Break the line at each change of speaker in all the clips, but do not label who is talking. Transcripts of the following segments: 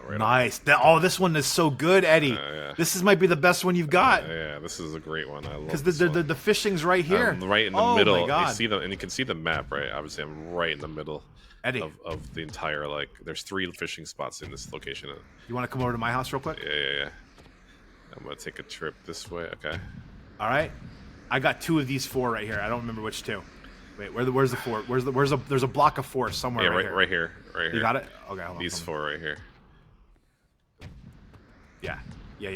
right.
Nice. This one is so good, Eddie.
Yeah.
This might be the best one you've got.
Yeah, this is a great one. I love
because
this
the fishing's right here.
I'm right in the middle.
My God.
You see and you can see the map, right? Obviously, I'm right in the middle of the entire, like, there's 3 fishing spots in this location.
You want to come over to my house real quick?
Yeah. I'm gonna take a trip this way. Okay.
All right. I got 2 of these 4 right here. I don't remember which 2. Wait, where's the 4? There's a block of 4 somewhere.
Yeah,
right
here.
You got it? Okay, hold on.
These 4 right here.
Yeah.
Do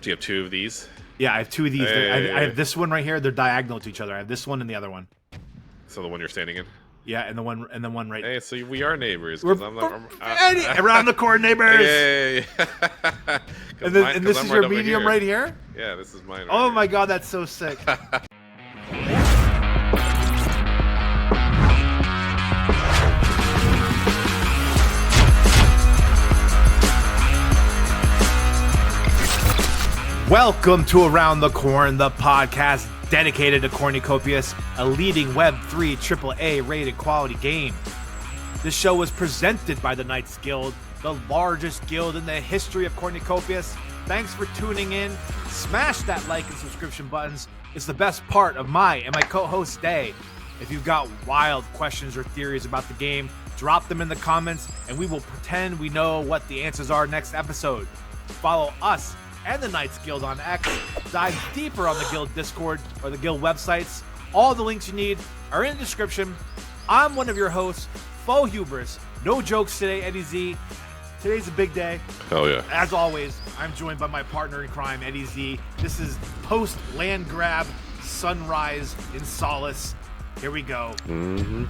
you have 2 of these?
Yeah, I have 2 of these. I have this one right here. They're diagonal to each other. I have this one and the other one.
So the one you're standing in?
Yeah, and the one right.
Hey, so we are neighbors.
Around the corner, neighbors.
Yeah.
And this is your medium right here?
Yeah, this is mine.
Oh my God, that's so sick. Welcome to Around the Corn, the podcast dedicated to Cornucopias, a leading Web3 AAA rated quality game. This show was presented by the Knights Guild, the largest guild in the history of Cornucopias. Thanks for tuning in. Smash that like and subscription buttons. It's the best part of my co-host day. If you've got wild questions or theories about the game, drop them in the comments and we will pretend we know what the answers are next episode. Follow us and the Knights Guild on X. Dive deeper on the Guild Discord or the Guild websites. All the links you need are in the description. I'm one of your hosts, Faux Hubris. No jokes today, Eddie Z. Today's a big day.
Hell yeah.
As always, I'm joined by my partner in crime, Eddie Z. This is post land grab, sunrise in Solace. Here we go.
Mm-hmm.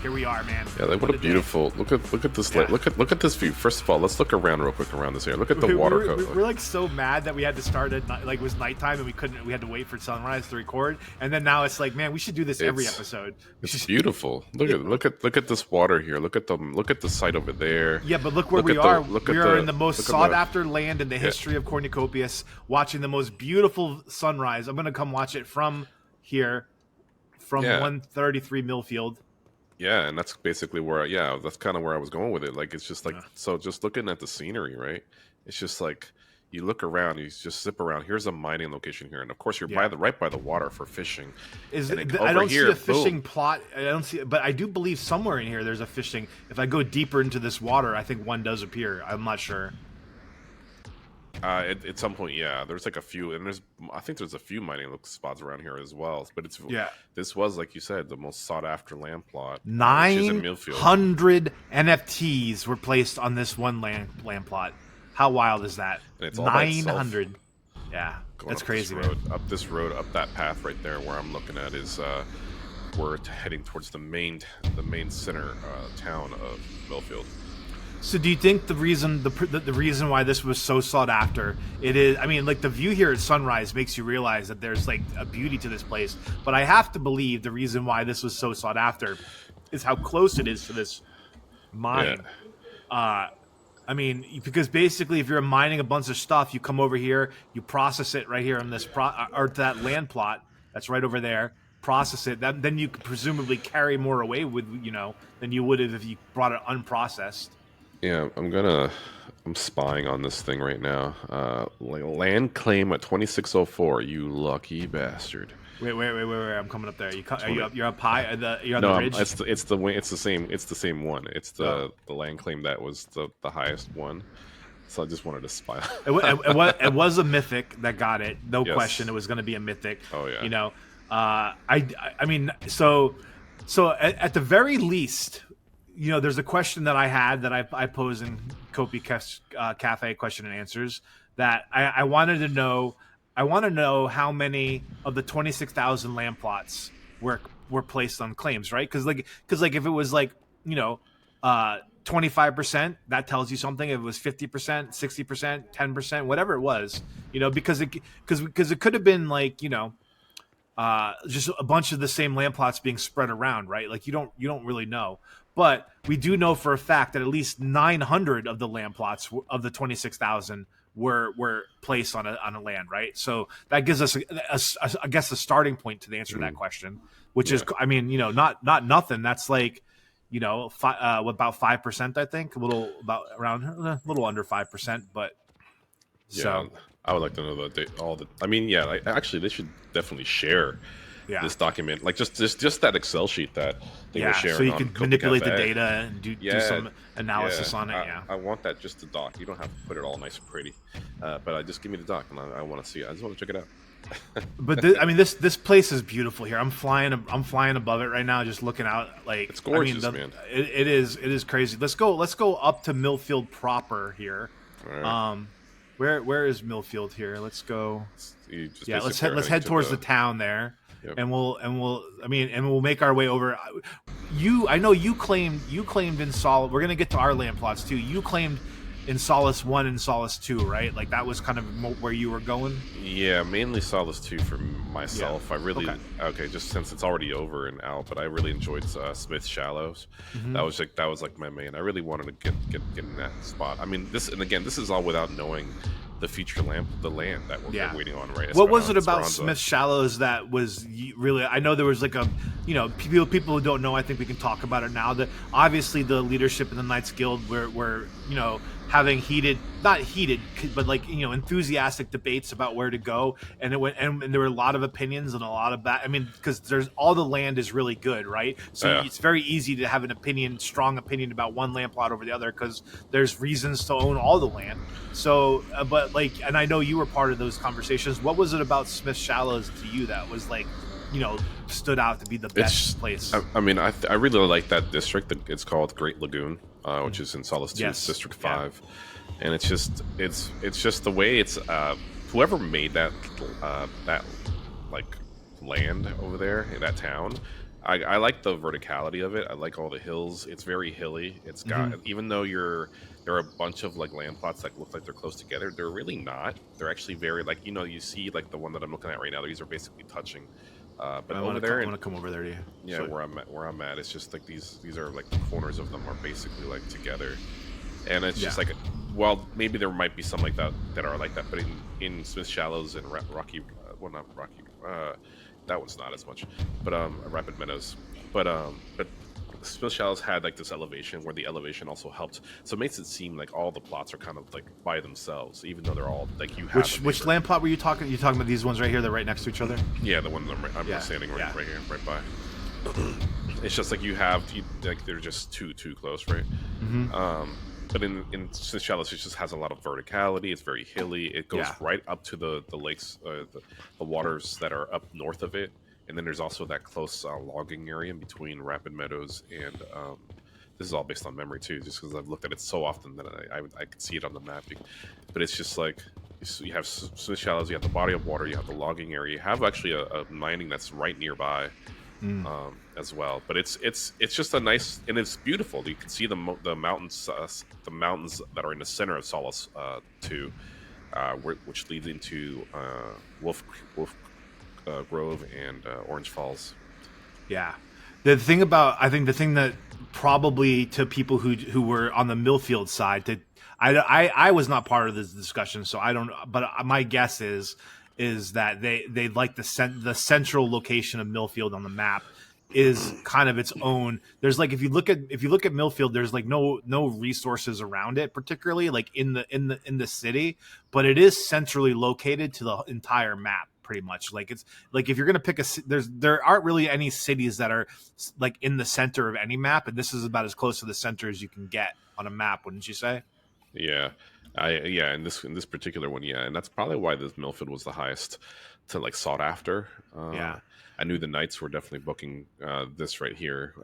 Here we are, man.
Yeah, like, what a beautiful look at this. Yeah. Look at this view. First of all, let's look around real quick around this area. Look at the water coat.
We're like so mad that we had to start at it was nighttime and we had to wait for sunrise to record. And then now it's like, man, we should do this every episode.
It's beautiful. Look at this water here. Look at the site over there.
Yeah, but look where we are. We are in the most sought after land in the history of Cornucopias, watching the most beautiful sunrise. I'm gonna come watch it from here, from 133 Milfield.
Yeah, and that's basically that's kind of where I was going with it. Like, it's just like, so just looking at the scenery, right? It's just like, you look around, you just zip around. Here's a mining location here, and of course you're right by the water for fishing.
I don't see a fishing plot. I don't see, but I do believe somewhere in here there's a fishing. If I go deeper into this water, I think one does appear. I'm not sure.
At some point, yeah, there's like a few, and I think there's a few mining spots around here as well. But this was, like you said, the most sought after land plot.
900 NFTs were placed on this one land plot. How wild is that?
And it's all
900. Yeah, that's crazy, man.
Up this road, up that path right there, where I'm looking at is we're heading towards the main center town of Milfield.
So do you think the reason why this was so sought after, it is, I mean, like, the view here at sunrise makes you realize that there's like a beauty to this place, but I have to believe the reason why this was so sought after is how close it is to this mine. Yeah. I mean, because basically if you're mining a bunch of stuff, you come over here, you process it right here on this or that land plot that's right over there, process it, then you could presumably carry more away with, than you would have if you brought it unprocessed.
Yeah, I'm spying on this thing right now. Land claim at 2604. You lucky bastard.
Wait! I'm coming up there. You're up high. You're on the ridge.
It's the same one. It's the land claim that was the highest one. So I just wanted to spy.
It was a mythic that got it. No question, it was going to be a mythic.
Oh yeah.
I mean, so at the very least, there's a question that I had that I posed in Kopi Cafe question and answers that I wanted to know. I want to know how many of the 26,000 land plots were placed on claims, right? Because if it was 25%, that tells you something. If it was 50%, 60%, 10%, whatever it was, because it could have been just a bunch of the same land plots being spread around, right? Like, you don't really know. But we do know for a fact that at least 900 of the land plots of the 26,000 were placed on a land, right? So that gives us, I guess, a starting point to the answer to that question, which is, I mean, not nothing. That's like, about 5%, I think, a little under 5%, but
yeah,
so
I would like to know all the. I mean, yeah, actually, they should definitely share this document, like just that Excel sheet that they were
so
sharing
you
on
can
Copy
manipulate the
Cafe.
data and do
Yeah,
some analysis on it.
I want that just the doc. You don't have to put it all nice and pretty, but I just give me the doc, and I want to see it. I just want to check it out.
But this place is beautiful here. I'm flying above it right now, just looking out. Like,
it's gorgeous, man.
It is crazy. Let's go up to Milfield proper here.
Right.
Where is Milfield here? Let's go. Let's head towards the town there.
Yep.
And we'll make our way over. I know you claimed in Solace. We're gonna get to our land plots too. You claimed in Solace 1 and Solace 2, right? Like that was kind of where you were going.
Yeah, mainly Solace 2 for myself. Yeah. I really just since it's already over and out, but I really enjoyed Smith Shallows. Mm-hmm. That was like my main. I really wanted to get in that spot. I mean, this is all without knowing the future the land that we're waiting on, right?
What was it about Smith Shallows that was really? I know there was like people who don't know. I think we can talk about it now. That obviously the leadership in the Knights Guild were having not heated, but enthusiastic debates about where to go, and and there were a lot of opinions and a lot of bad. I mean, because all the land is really good, right? So it's very easy to have strong opinion about one land plot over the other because there's reasons to own all the land. So, and I know you were part of those conversations. What was it about Smith Shallows to you that was stood out to be the best place?
I mean, I really like that district. It's called Great Lagoon, which is in Solace 2, District 5, and it's just the way it's whoever made that land over there in that town. I like the verticality of it. I like all the hills. It's very hilly. It's got even though there are a bunch of land plots that look like they're close together. They're really not. They're actually very you see the one that I'm looking at right now. These are basically touching. But I want
to come over there to you.
Yeah, so, where I'm at, it's just these are the corners of them are basically together, and it's just maybe there might be some like that are like that, but in Smith Shallows and Rocky, not Rocky, that one's not as much, but Rapid Meadows, but Smith Shallows had this elevation where the elevation also helped, so it makes it seem like all the plots are kind of by themselves, even though they're all you have.
Which land plot were you talking? You talking about these ones right here? They're right next to each other.
Yeah, the one I'm standing right here, right by. It's just you have they're just too close, right? Mm-hmm. But in Smith Shallows, it just has a lot of verticality. It's very hilly. It goes right up to the lakes, the waters that are up north of it. And then there's also that close logging area in between Rapid Meadows and this is all based on memory too, just because I've looked at it so often that I could see it on the mapping. But it's just you have Smith Shallows, you have the body of water, you have the logging area, you have actually a mining that's right nearby as well. But it's just a nice, and it's beautiful. You can see the mountains that are in the center of Solace 2, which leads into Wolf Grove and Orange Falls.
Yeah, I think the thing that probably to people who were on the Milfield side, I was not part of this discussion, so I don't. But my guess is that they like the central location of Milfield on the map is kind of its own. There's if you look at Milfield, there's no resources around it, particularly in the city, but it is centrally located to the entire map. Pretty much it's if you're gonna pick there aren't really any cities that are in the center of any map, and this is about as close to the center as you can get on a map, wouldn't you say?
Yeah, in this particular one, and that's probably why this Milfield was the highest to sought after. I knew the Knights were definitely booking this right here.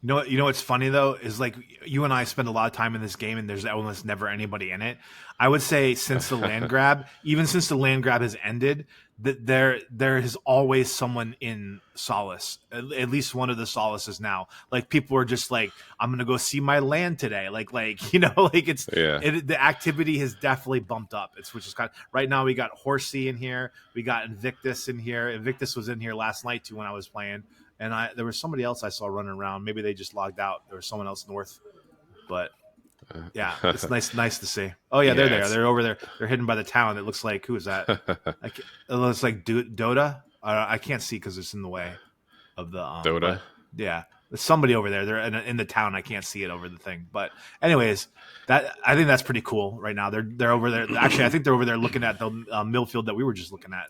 You know what's funny though is you and I spend a lot of time in this game, and there's almost never anybody in it. I would say since the land grab, even since the land grab has ended, that there is always someone in Solace, at least one of the Solaces now. People are just I'm gonna go see my land today. The activity has definitely bumped up. Which is kind of right now. We got Horsey in here, we got Invictus in here. Invictus was in here last night too when I was playing. And there was somebody else I saw running around. Maybe they just logged out. There was someone else north, but yeah, it's nice to see. Oh yeah, they're there. They're over there. They're hidden by the town. It looks like who is that? It looks like Dota. I can't see because it's in the way of the
Dota.
Yeah, There's somebody over there. They're in the town. I can't see it over the thing. But anyways, I think that's pretty cool right now. They're over there. Actually, I think they're over there looking at the Milfield that we were just looking at.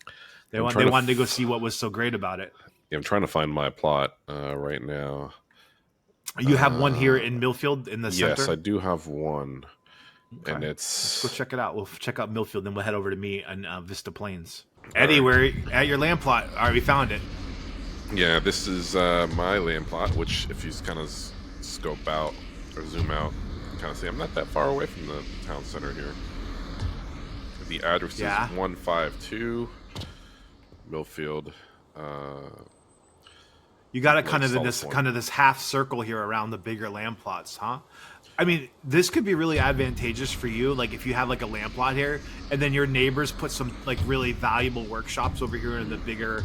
They wanted to go see what was so great about it.
Yeah, I'm trying to find my plot right now.
You have one here in Milfield in the center?
Yes, I do have one. Okay. And
let's go check it out. We'll check out Milfield, then we'll head over to me and Vista Plains. Eddie, we're at your land plot. All right, we found it.
Yeah, this is my land plot, which if you kind of scope out or zoom out, you can kind of see I'm not that far away from the town center here. The address is 152 Milfield.
You got it kind of this half circle here around the bigger land plots, huh? I mean, this could be really advantageous for you. Like if you have like a land plot here, and then your neighbors put some like really valuable workshops over here in the bigger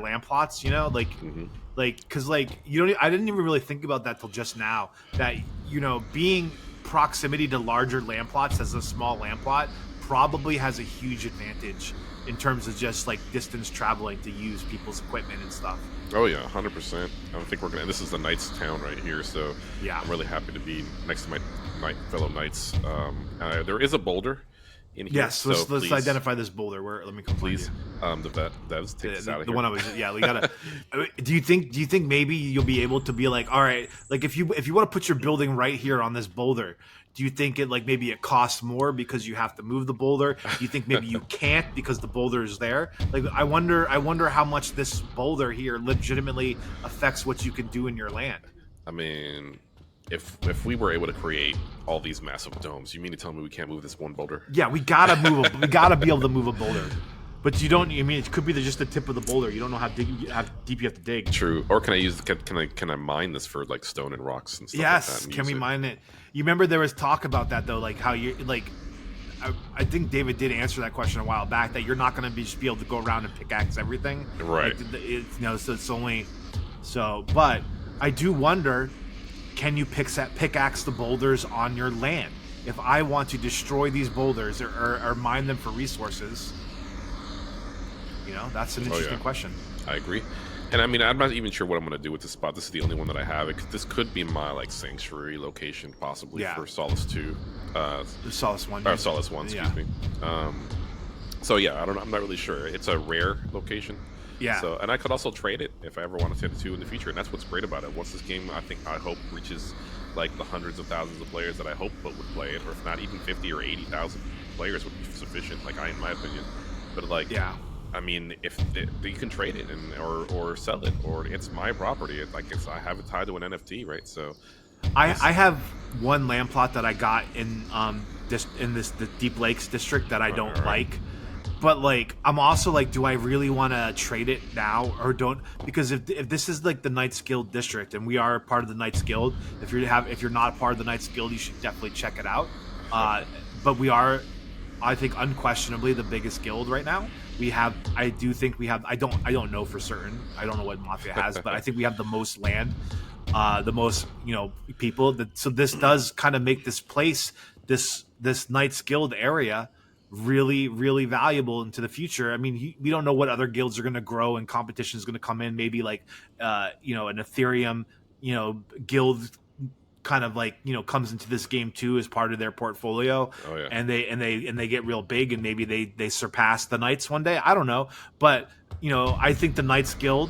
land plots. You know, like because like you don't. I didn't even really think about that till just now. That being proximity to larger land plots as a small land plot probably has a huge advantage in terms of just like distance traveling to use people's equipment and stuff.
Oh yeah, 100%. I don't think we're gonna. This is the Knights town right here, so
yeah,
I'm really happy to be next to my fellow Knights. There is a boulder in here.
Yes, so let's identify this boulder. Let me complete
please. The devs take this out of here.
The one I was. Yeah, we gotta. Do you think maybe you'll be able to be like, all right, like if you want to put your building right here on this boulder, do you think maybe it costs more because you have to move the boulder? Do you think maybe you can't because the boulder is there? Like I wonder how much this boulder here legitimately affects what you can do in your land.
I mean, if we were able to create all these massive domes, you mean to tell me we can't move this one boulder?
Yeah, we gotta we gotta be able to move a boulder. But you don't. I mean, it could be just the tip of the boulder. You don't know how deep you have to dig.
True. Or can I use? Can I mine this for like stone and rocks and stuff?
Yes.
Like that
can we mine it? You remember there was talk about that though, like how you like. I think David did answer that question a while back that you're not going to be able to go around and pickaxe everything.
Right.
Like, so it's only so. But I do wonder, can you pickaxe the boulders on your land? If I want to destroy these boulders or mine them for resources. That's an interesting question.
I agree. And I mean, I'm not even sure what I'm going to do with this spot. This is the only one that I have. This could be my like sanctuary location, possibly for Solace 2.
Solace 1.
Or Solace 1, excuse me. So yeah, I don't know. I'm not really sure. It's a rare location.
Yeah.
So, and I could also trade it if I ever want to trade it to in the future. And that's what's great about it. Once this game, I hope reaches like the hundreds of thousands of players that I hope would play it, or if not even 50 or 80,000 players would be sufficient. Like in my opinion. But like, I mean, if you can trade it or sell it, or it's my property. I have it tied to an NFT, right? So,
I have one land plot that I got in the Deep Lakes district that I don't like, but like I'm also like, do I really want to trade it now or don't? Because if this is like the Knights Guild district and we are part of the Knights Guild, if you're not part of the Knights Guild, you should definitely check it out. But we are, I think, unquestionably the biggest guild right now. I don't know for certain. I don't know what Mafia has, but I think we have the most land, the most, people. So this does kind of make this place, this Knights Guild area, really, really valuable into the future. I mean, we don't know what other guilds are going to grow and competition is going to come in. Maybe like, an Ethereum, guild kind of like comes into this game too as part of their portfolio. And they get real big and maybe they surpass the Knights one day. I don't know, but I think the Knights Guild,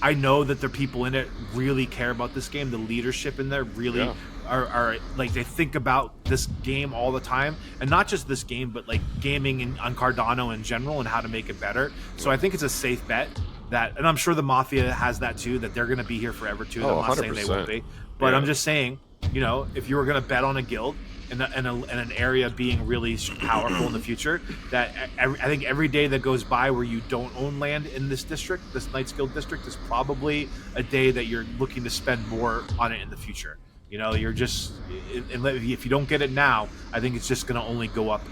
I know that the people in it really care about this game. The leadership in there really are like, they think about this game all the time, and not just this game, but like gaming on Cardano in general and how to make it better. So I think it's a safe bet that, and I'm sure the Mafia has that too, that they're going to be here forever too. I'm not saying they won't be. But I'm just saying, if you were going to bet on a guild and an area being really powerful in the future, that I think every day that goes by where you don't own land in this district, this Knights Guild district, is probably a day that you're looking to spend more on it in the future. You're just, if you don't get it now, I think it's just going to only go up,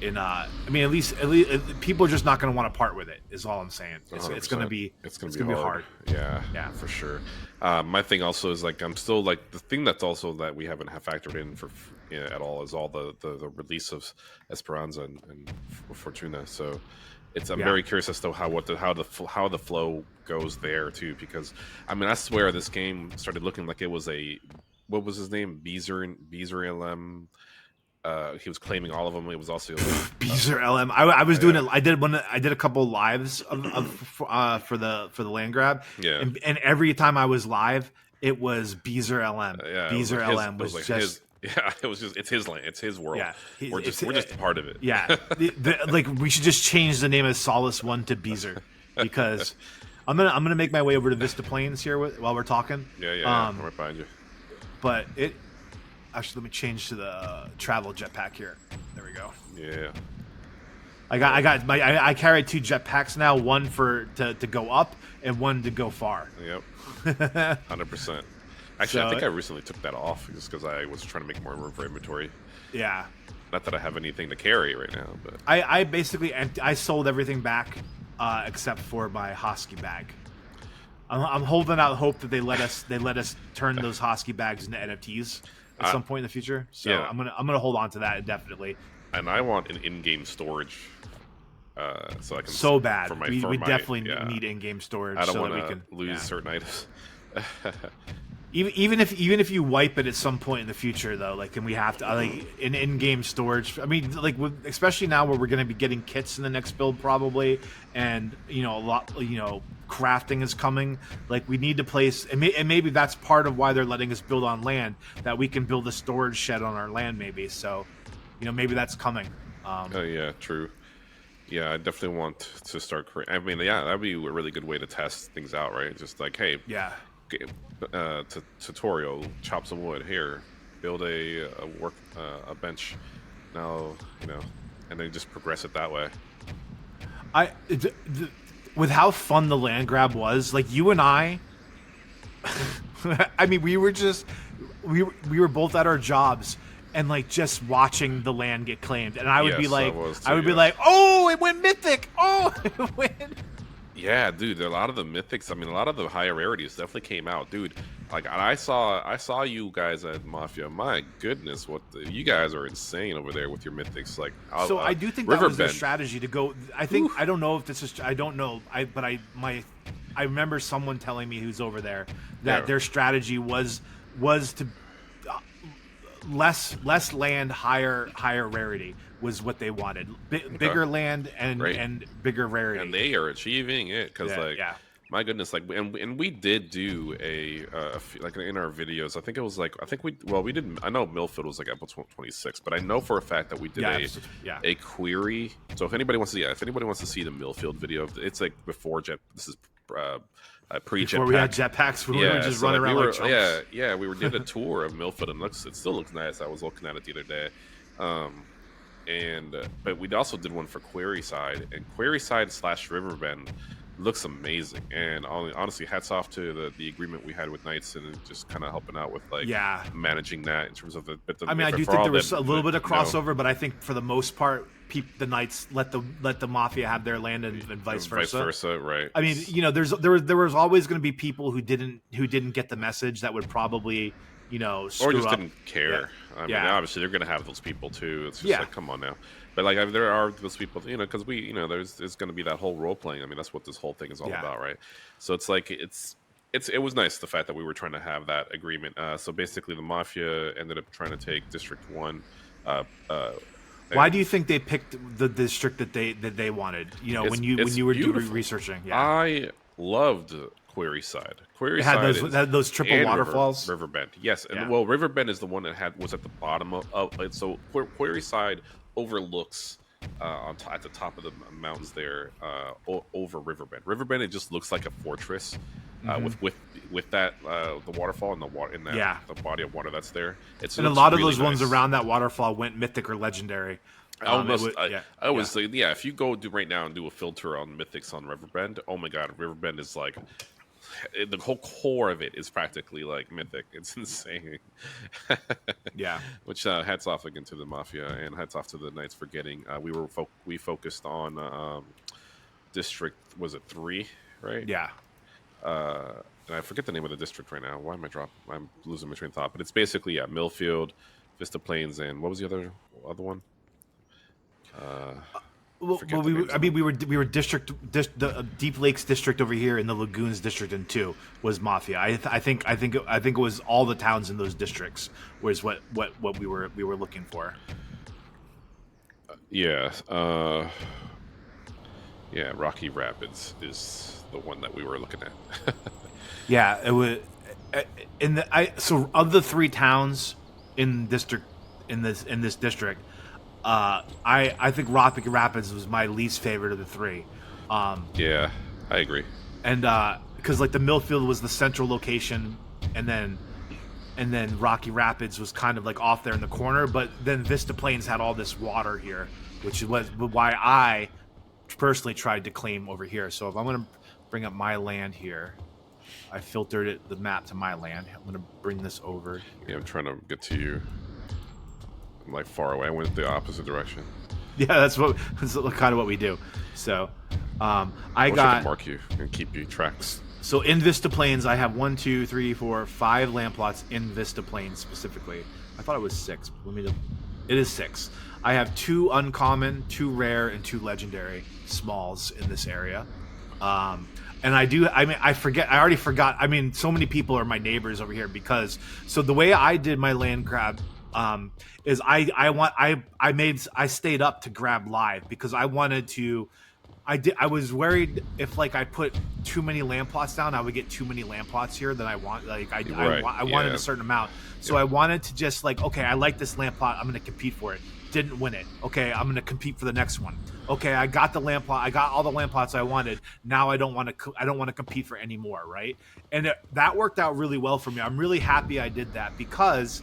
I mean, at least people are just not going to want to part with it. Is all I'm saying. It's going to be hard.
Yeah, for sure. My thing also is like, I'm still like, the thing that's also that we haven't factored in for at all is all the release of Esperanza and Fortuna. So I'm very curious as to how the flow goes there too, because I mean I swear this game started looking like it was what was his name, Beezer LM. He was claiming all of them. It was also
Beezer LM. I was doing it. I did a couple lives for the land grab.
Yeah.
And every time I was live, it was Beezer LM. Beezer LM was just.
It's his land. It's his world.
Yeah,
we're just part of it.
Yeah, like we should just change the name of Solace 1 to Beezer, because I'm gonna make my way over to Vista Plains here while we're talking.
Yeah. I'm right behind you.
But actually, let me change to the travel jetpack here. There we go.
Yeah.
I carry 2 jetpacks now, one to go up and one to go far.
Yep. 100%. Actually, I think I recently took that off just because I was trying to make more room for inventory.
Yeah.
Not that I have anything to carry right now, but
I basically I sold everything back except for my Hosky bag. I'm holding out hope that they let us turn those Hosky bags into NFTs at some point in the future. So yeah. I'm gonna hold on to that indefinitely.
And I want an in-game storage. So I can
bad. We definitely need in-game storage.
I don't
want
to lose certain items.
Even if you wipe it at some point in the future, though, like, and we have to like in-game storage. I mean, like, especially now where we're going to be getting kits in the next build probably, and a lot, crafting is coming. Like, we need to place, and maybe that's part of why they're letting us build on land, that we can build a storage shed on our land, maybe. So, maybe that's coming.
Oh yeah, true. Yeah, I definitely want to start. I mean, yeah, that'd be a really good way to test things out, right? Just like, hey,
yeah.
Tutorial, chop some wood here, build a bench now, and then just progress it that way.
With how fun the land grab was, like, you and I I mean, we were both at our jobs and like just watching the land get claimed, and I would be like, oh, it went mythic, oh, it went.
Yeah, dude, a lot of the mythics, I mean, a lot of the higher rarities definitely came out, dude. Like, I saw you guys at Mafia. My goodness, you guys are insane over there with your mythics. Like,
I do think that was their strategy to go. I think I don't know if this is. I don't know. I remember someone telling me who's over there that their strategy was to less land, higher rarity was what they wanted. Bigger land and bigger rarity.
And they are achieving it because my goodness, like, and we did do like in our videos. I think we didn't. I know Milfield was like episode 26, but I know for a fact that we did a query. So if anybody wants to see the Milfield video, it's like before this is pre-jetpack. Before
we had jetpacks, we were just running around like chumps.
We did a tour of Milfield, and it still looks nice. I was looking at it the other day. But we also did one for Query Side, and Query Side / Riverbend looks amazing. And honestly, hats off to the agreement we had with Knights and just kind of helping out with managing that in terms of the.
I mean, I do think there was a little bit of crossover, but I think for the most part, the Knights let the Mafia have their land and vice versa.
Vice versa, right?
I mean, there was always going to be people who didn't get the message that would probably.
Or just didn't care. I mean, obviously they're going to have those people too. It's just like, come on now. But like, there are those people, because there's going to be that whole role playing. I mean, that's what this whole thing is all about, right? So it's like, it was nice the fact that we were trying to have that agreement. So basically, the Mafia ended up trying to take District 1.
Why do you think they picked the district that they wanted? When you were researching,
I loved Query Side.
It had those triple waterfalls.
Riverbend, yes, and Riverbend is the one that was at the bottom of it. So Query Side overlooks at the top of the mountains there over Riverbend. Riverbend, it just looks like a fortress with that the waterfall and the body of water that's there.
And a lot of those ones around that waterfall went mythic or legendary.
I always say, if you go right now and do a filter on mythics on Riverbend, oh my god, Riverbend is like the whole core of it is practically like mythic. It's insane. Which hats off again to the Mafia and hats off to the Knights for getting. We focused on District, was it 3, right?
Yeah.
And I forget the name of the district right now. Why am I'm losing my train of thought. But it's basically Milfield, Vista Plains, and what was the other one?
Well, we were district, the Deep Lakes district over here, and the Lagoons district in 2 was Mafia. I think it was all the towns in those districts was what we were looking for.
Yeah, Rocky Rapids is the one that we were looking at.
Yeah, it was. So of the 3 towns in this district, I think Rapid Rapids was my least favorite of the 3.
Yeah, I agree.
And because like the Milfield was the central location, and then Rocky Rapids was kind of like off there in the corner. But then Vista Plains had all this water here, which was why I personally tried to claim over here. So if I'm going to bring up my land here, I filtered the map to my land. I'm going to bring this over here.
Yeah, I'm trying to get to you. I'm like far away. I went the opposite direction.
Yeah, that's kind of what we do. So I
could mark you and keep you tracks.
So in Vista Plains, I have 1, 2, 3, 4, 5 land plots in Vista Plains specifically. I thought it was 6. It is 6. I have 2 uncommon, 2 rare, and 2 legendary smalls in this area. And I already forgot. I mean, so many people are my neighbors over here because. So the way I did my land grab is I stayed up to grab live because I wanted to. I was worried if like I put too many land plots down, I would get too many land plots here than I want. Like I wanted a certain amount, so I wanted to just like, okay, I like this land plot, I'm going to compete for it. Didn't win it. Okay, I'm going to compete for the next one. Okay, I got the land plot. I got all the land plots I wanted. Now I don't want to compete for any more, right? And that worked out really well for me. I'm really happy I did that because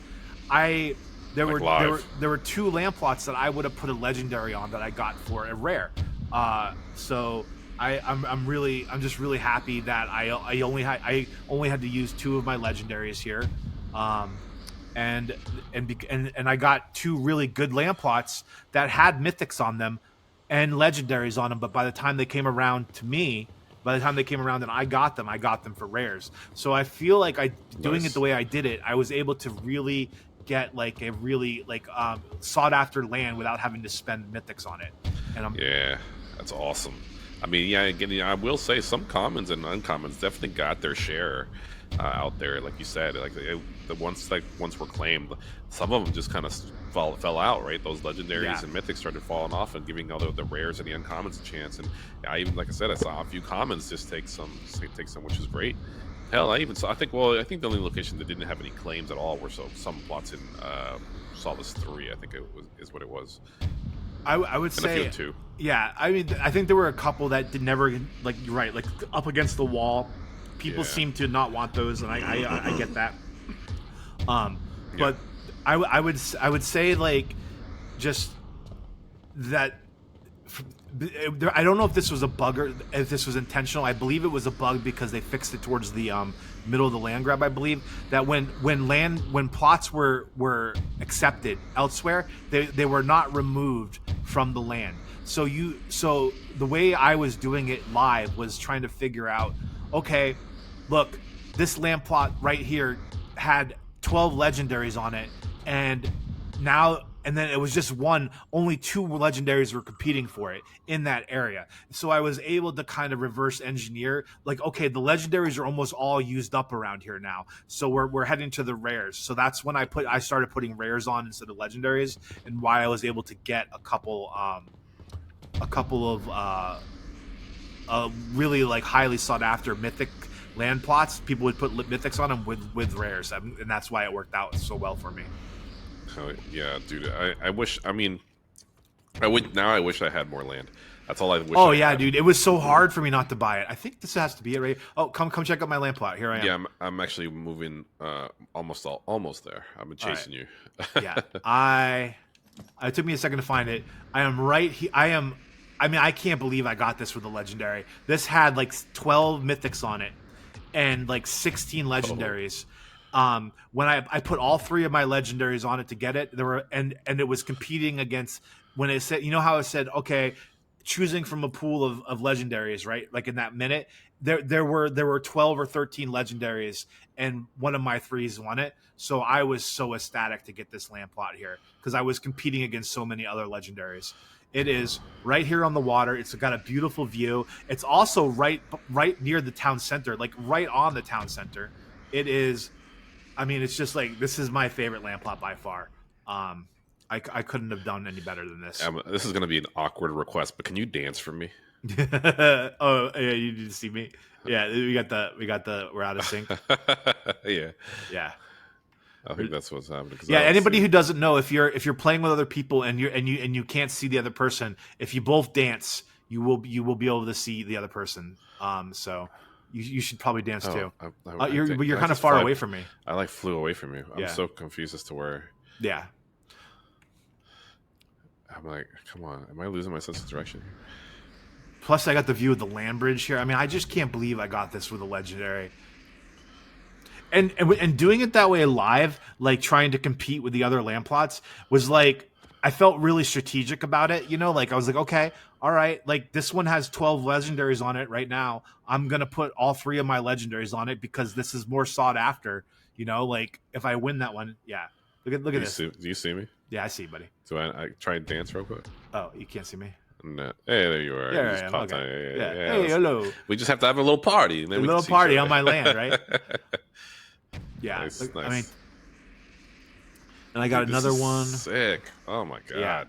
there were 2 land plots that I would have put a legendary on that I got for a rare. So I'm just really happy that I only had to use 2 of my legendaries here. And I got 2 really good land plots that had mythics on them and legendaries on them. But by the time they came around and I got them for rares. So I feel like doing it the way I did it, I was able to really get like a really like sought after land without having to spend mythics on it. And
yeah, that's awesome. I mean, yeah, again, I will say some commons and uncommons definitely got their share out there, like you said. Like the ones were claimed, some of them just kind of fell out, right? Those legendaries and mythics started falling off and giving all the rares and the uncommons a chance. And I even, like I said, I saw a few commons just take some, which is great. Hell, I think the only location that didn't have any claims at all were some plots in Solace 3. I think is what it was.
I would say, yeah. I mean, I think there were a couple that did never, like, you're right, like up against the wall. People seem to not want those, and I get that. But I would say like just that. I don't know if this was a bug or if this was intentional. I believe it was a bug because they fixed it towards the middle of the land grab. I believe that when plots were accepted elsewhere, they were not removed from the land. So the way I was doing it live was trying to figure out, okay, look, this land plot right here had 12 legendaries on it, and then it was just only 2 legendaries were competing for it in that area. So I was able to kind of reverse engineer, like, okay, the legendaries are almost all used up around here now. So we're heading to the rares. So that's when I started putting rares on instead of legendaries, and why I was able to get a couple of really like highly sought after mythic land plots. People would put mythics on them with rares, and that's why it worked out so well for me.
Oh, yeah, dude. I wish. I mean, I wish I had more land. That's all I wish.
Oh,
I
yeah,
had.
dude. It was so hard for me not to buy it. I think this has to be it, right? Oh, come check out my land plot. Here I am.
Yeah, I'm actually moving. Almost there. I've been chasing you.
Yeah, it took me a second to find it. I am right here. I mean, I can't believe I got this with a legendary. This had like 12 mythics on it and like 16 legendaries. When I put all 3 of my legendaries on it to get it, there were and it was competing against when it said, you know how it said, okay, choosing from a pool of legendaries, right? Like in that minute, there were 12 or 13 legendaries, and one of my 3s won it. So I was so ecstatic to get this land plot here because I was competing against so many other legendaries. It is right here on the water. It's got a beautiful view. It's also right near the town center, like right on the town center. It is. I mean, it's just like, this is my favorite land plot by far. I couldn't have done any better than this.
This is going to be an awkward request, but can you dance for me?
Oh yeah, you need to see me. Yeah, we're out of sync.
Yeah. I think that's what's happening.
Yeah, anybody who doesn't know, if you're playing with other people and you can't see the other person, if you both dance, you will be able to see the other person. So you should probably dance too. You're kind of far away from me.
I flew away from you. I'm so confused as to where.
Yeah.
I'm like, come on, am I losing my sense of direction here?
Plus, I got the view of the land bridge here. I mean, I just can't believe I got this with a legendary. And doing it that way live, like trying to compete with the other land plots, was like, I felt really strategic about it. You know, like I was like, okay, all right, like this one has 12 legendaries on it right now. I'm going to put all 3 of my legendaries on it because this is more sought after. You know, like if I win that one, yeah. Look at this.
Do you see me?
Yeah, I see you, buddy.
So I try and dance real quick.
Oh, you can't see me?
No. Hey, there you are.
Yeah,
you just popped
okay.
on. Yeah.
Hey, hello.
We just have to have a little party. And then
a
we
little
can
party on my land, right? Yeah.
Nice.
I mean, and I got another one.
Sick. Oh my god. Yeah.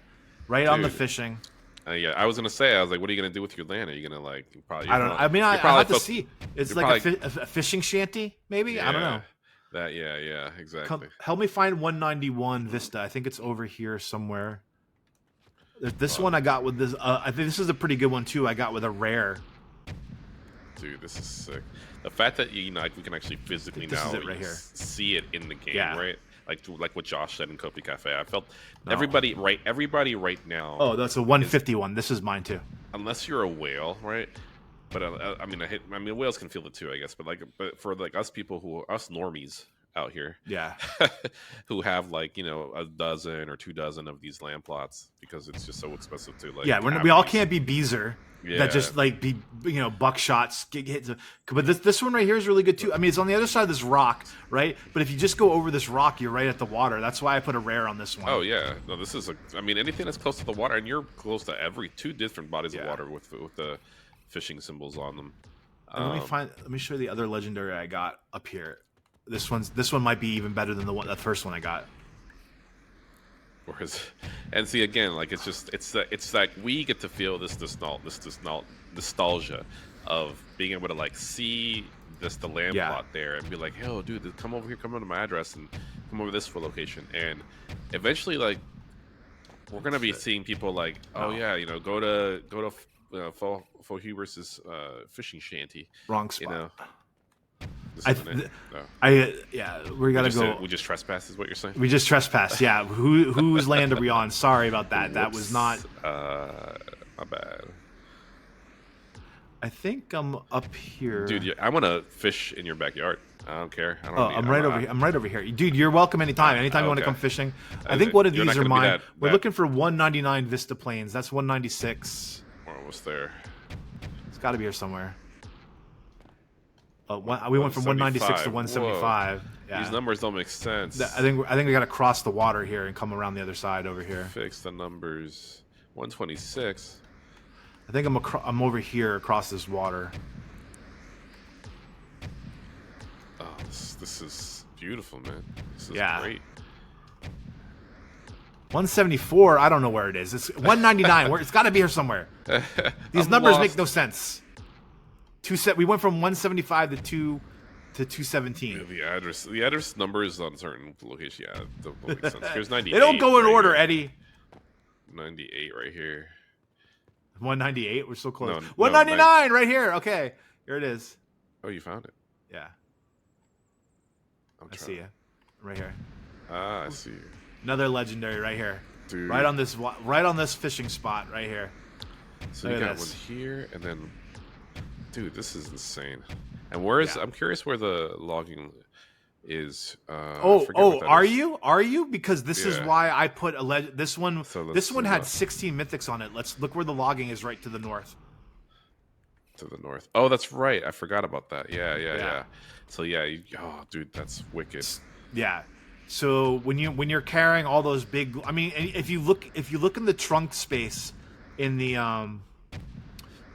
Right on the fishing.
Yeah, I was gonna say, I was like, what are you gonna do with your land? Are you gonna probably?
I don't know. I mean, I have to see. It's like a fishing shanty, maybe. Yeah, I don't know.
Yeah, exactly.
Help me find 191 Vista. I think it's over here somewhere. This one I got with this. I think this is a pretty good one too. I got with a rare.
Dude, this is sick. The fact that we can actually physically now see it in the game, right? Like what Josh said in Kopi Cafe. I felt everybody right now.
Oh, that's a 151. This is mine too.
Unless you're a whale, right? But I mean, whales can feel it too, I guess. But for us people us normies out here, who have a dozen or 24 of these land plots because it's just so expensive to
we all can't be Beezer. That just be buckshots hits. But this one right here is really good too. I mean, it's on the other side of this rock, right? But if you just go over this rock, you're right at the water. That's why I put a rare on this one.
Oh yeah, no, this is anything that's close to the water, and you're close to every 2 different bodies of water with the fishing symbols on them.
Let me show you the other legendary I got up here. This one might be even better than the first one I got.
And see again, it's like we get to feel this nostalgia of being able to see the land plot there and be like, yo, dude, come over here, come over to my address and come over this location, and eventually we're gonna be seeing people go to Fo Huber's fishing shanty.
Wrong spot.
We gotta go. We just trespassed, is what you're saying?
We just trespassed. Yeah. Whose land are we on? Sorry about that. That was not.
My bad.
I think I'm up here,
dude. I want to fish in your backyard. I don't care.
I'm right over here, dude. You're welcome anytime. Anytime you want to come fishing. I think one of these are mine. We're looking for 199 Vista Plains. That's 196.
We're almost there.
It's got to be here somewhere. We went from 196 to 175. Yeah.
These numbers don't make sense.
I think we got to cross the water here and come around the other side over here.
Fix the numbers. 126.
I think I'm over here across this water.
Oh, this is beautiful, man. This is great.
174. I don't know where it is. It's 199. It's got to be here somewhere. These numbers make no sense. We went from 175 to 217.
Yeah, the address number is on certain location. Yeah, don't make sense. Here's 98.
They don't go in order, Eddie.
98 right here.
198. We're so close. 199 right here. Okay, here it is.
Oh, you found it.
Yeah. I see you. Right here.
Ah, I see you.
Another legendary right here.
Dude.
Right on this fishing spot right here.
So you got one here, and then. Dude, this is insane. And where is? I'm curious where the logging is.
Are you? Because this is why I put this one. This one had 16 mythics on it. Let's look where the logging is. Right to the north.
To the north. Oh, that's right. I forgot about that. Yeah. So yeah, oh, dude, that's wicked.
Yeah. So when you're carrying all those big, I mean, if you look in the trunk space in the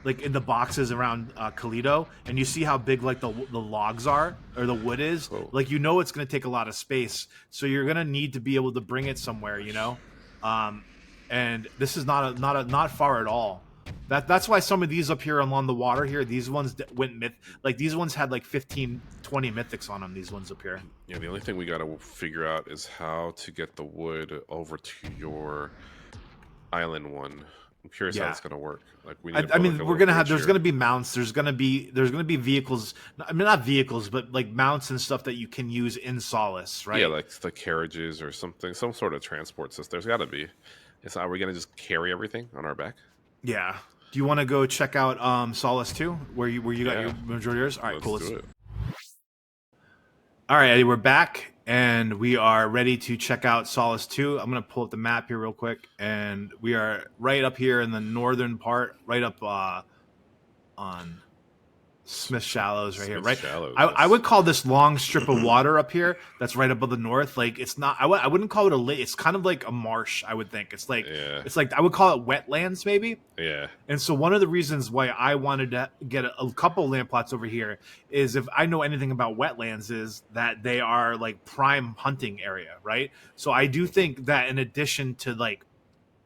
like in the boxes around Kalido, and you see how big like the logs are or the wood is, like it's going to take a lot of space. So you're going to need to be able to bring it somewhere, and this is not far at all. That's why some of these up here along the water here, these ones went like these ones had like 15, 20 mythics on them. These ones up here.
Yeah, the only thing we got to figure out is how to get the wood over to your island one. I'm curious how it's gonna work. Like we need.
We're gonna have. There's gonna be mounts. There's gonna be vehicles. I mean, not vehicles, but like mounts and stuff that you can use in Solace, right?
Yeah, like the carriages or something, some sort of transport system. There's got to be. Are we gonna just carry everything on our back?
Yeah. Do you want to go check out Solace 2, where you got your majority of yours? All right, cool. Let's do it. All right, Eddie, we're back, and we are ready to check out Solace 2. I'm going to pull up the map here real quick, and we are right up here in the northern part, right up on Smith Shallows right here, right?
Shallows,
I would call this long strip of water up here that's right above the north. Like it's not. I wouldn't call it a lake. It's kind of like a marsh. I would think it's like I would call it wetlands maybe.
Yeah.
And so one of the reasons why I wanted to get a couple land plots over here is if I know anything about wetlands is that they are like prime hunting area, right? So I do think that in addition to like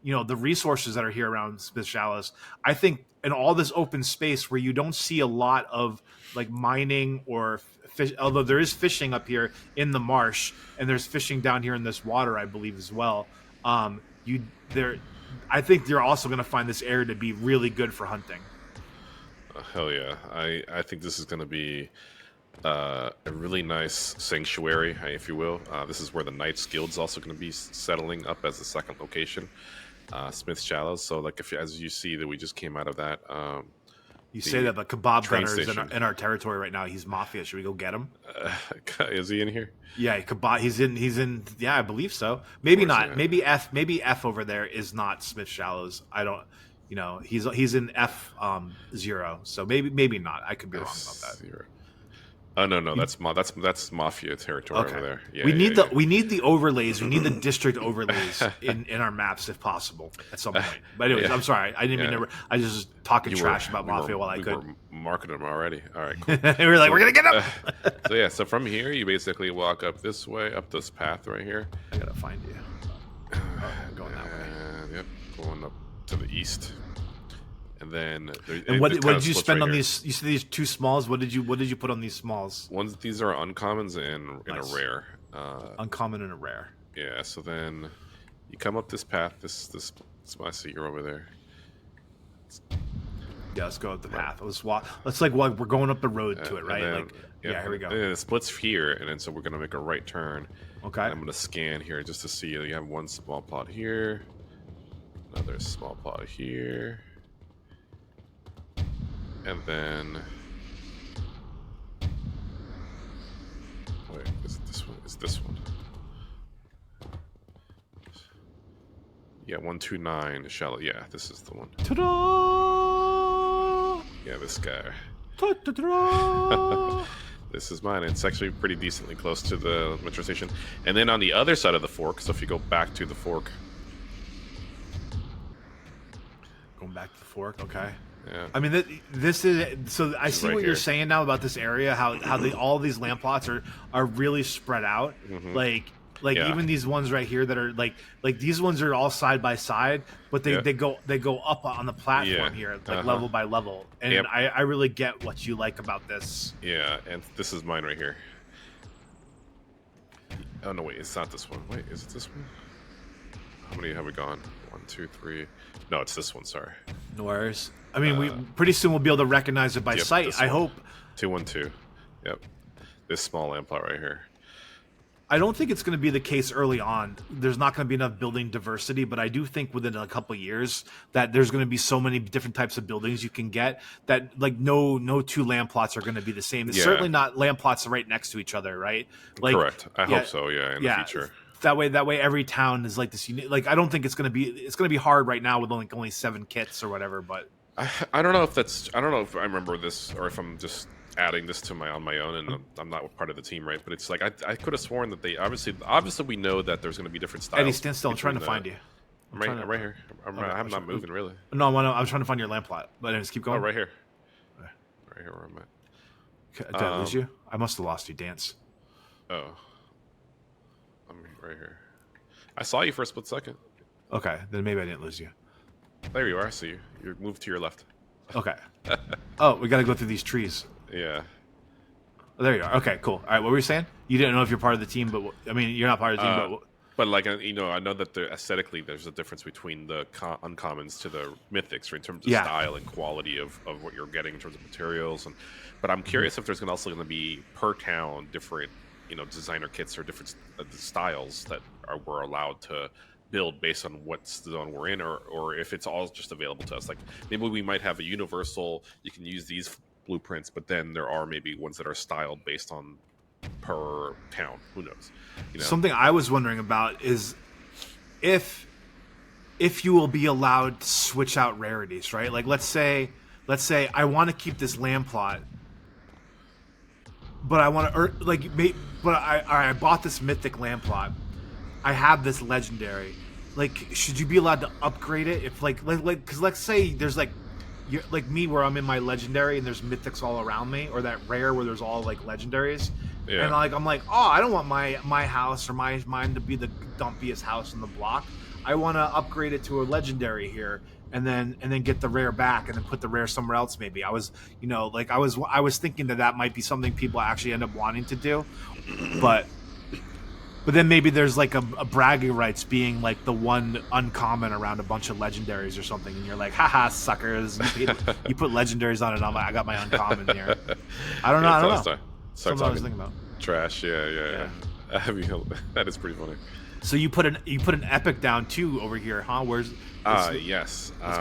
the resources that are here around Smith Shallows, I think in all this open space where you don't see a lot of like mining or fish, although there is fishing up here in the marsh and there's fishing down here in this water, I believe as well. I think you're also going to find this area to be really good for hunting.
Hell yeah. I think this is going to be a really nice sanctuary, if you will. This is where the Knights Guild's also going to be settling up as the second location. Smith Shallows. So, like, as you see that we just came out of that.
You say that the kebab gunner is in our territory right now. He's mafia. Should we go get him?
Is he in here?
Yeah, kebab. He's in. Yeah, I believe so. Maybe not. Yeah. Maybe F. Maybe F over there is not Smith Shallows. I don't. He's in F 0. So maybe not. I could be wrong about that.
0. Oh no, that's mafia territory over there. Yeah,
we need the overlays. We need the district overlays in our maps if possible at some point. But anyways, I'm sorry. I didn't mean to. I was just talking trash about mafia while I could.
We were marketing them already. All right, cool.
We were like, we're gonna get them.
So from here you basically walk up this way, up this path right here.
I gotta find you. Going that way.
Yep, going up to the east. And then,
what did you spend on these? You see these two smalls. What did you put on these smalls?
These are uncommons and
nice.
a rare.
Uncommon and a rare.
Yeah. So then, you come up this path. This I see you're over there.
Yeah, let's go up the path. Let's walk. Let's we're going up the road to it, right?
Then, here we go. And it splits here, and then so we're gonna make a right turn.
Okay.
I'm gonna scan here just to see. You have one small plot here, another small plot here. And then, wait, is it this one? It's this one. Yeah, 129 shallow. Yeah, this is the one.
Ta-da!
Yeah, this guy.
Ta-da-da!
This is mine. It's actually pretty decently close to the metro station. And then on the other side of the fork, so if you go back to the fork.
Going back to the fork, okay.
Yeah.
I mean, this is so. I see what you're saying now about this area. How all these land plots are really spread out. Mm-hmm. Like even these ones right here that are like these ones are all side by side, but they go up on the platform here, like level by level. And I really get what you like about this.
Yeah, and this is mine right here. Oh no, wait, it's not this one. Wait, is it this one? How many have we gone? 1, 2, 3. No, it's this one. Sorry.
No worries. I mean, we pretty soon we'll be able to recognize it by sight. I hope.
212. Yep. This small land plot right here.
I don't think it's going to be the case early on. There's not going to be enough building diversity, but I do think within a couple of years that there's going to be so many different types of buildings you can get that like no two land plots are going to be the same. It's certainly not land plots right next to each other, right? Like,
correct. I hope so. Yeah, in the future.
That way, every town is like this unique. Like, I don't think it's going to be hard right now with only 7 kits or whatever, but.
I don't know if that's. I don't know if I remember this or if I'm just adding this to on my own, and I'm not part of the team, right? But it's like I could have sworn that they obviously we know that there's going to be different styles.
Eddie, stand still. I'm trying to find you.
I'm right here. I'm not moving really.
No, I'm trying to find your lamp plot. But just keep going.
Oh, right here. Right here where I'm at.
Did I lose you? I must have lost you, Dance.
Oh. I'm right here. I saw you for a split second.
Okay, then maybe I didn't lose you.
There you are. I see you. You moved to your left.
Okay. Oh, we got to go through these trees.
Yeah.
Oh, there you are. Okay, cool. All right, what were you saying? You didn't know if you're part of the team, but I mean, you're not part of the team,
but like I know that aesthetically, there's a difference between the uncommons to the mythics, right, in terms of style and quality of what you're getting in terms of materials. But I'm curious if there's also going to be per town different, designer kits or different styles that we're allowed to build based on what zone we're in, or if it's all just available to us. Like maybe we might have a universal. You can use these blueprints, but then there are maybe ones that are styled based on per town. Who knows?
Something I was wondering about is if you will be allowed to switch out rarities, right? Like let's say I want to keep this land plot, but I want to I bought this mythic land plot. I have this legendary. Like, should you be allowed to upgrade it if because let's say there's you're like me where I'm in my legendary and there's mythics all around me, or that rare where there's all legendaries. Yeah. And I'm like, oh, I don't want my house or mine to be the dumpiest house in the block. I want to upgrade it to a legendary here, and then get the rare back, and then put the rare somewhere else. Maybe I was, I was thinking that might be something people actually end up wanting to do, but then maybe there's a bragging rights being the one uncommon around a bunch of legendaries or something, and you're like, haha, suckers! You put legendaries on it, I got my uncommon here. I don't know. I don't know.
Start talking I was thinking about trash. Yeah. That is pretty funny.
So you put an epic down too over here, huh? Where's?
Yes.
Let's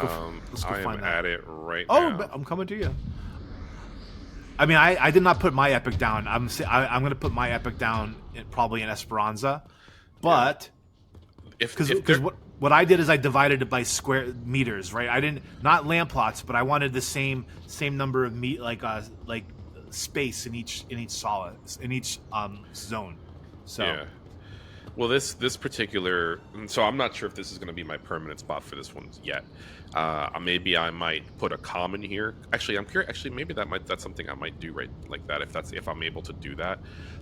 go find that.
At it right
now.
Oh,
I'm coming to you. I mean, I did not put my epic down. I'm going to put my epic down probably in Esperanza, but because what I did is I divided it by square meters, right? I didn't not land plots, but I wanted the same number of space in each zone. So. Yeah.
Well, this particular, so I'm not sure if this is going to be my permanent spot for this one yet. Maybe I might put a common here. Actually, I'm curious. Actually, maybe that's something I might do right like that. If I'm able to do that,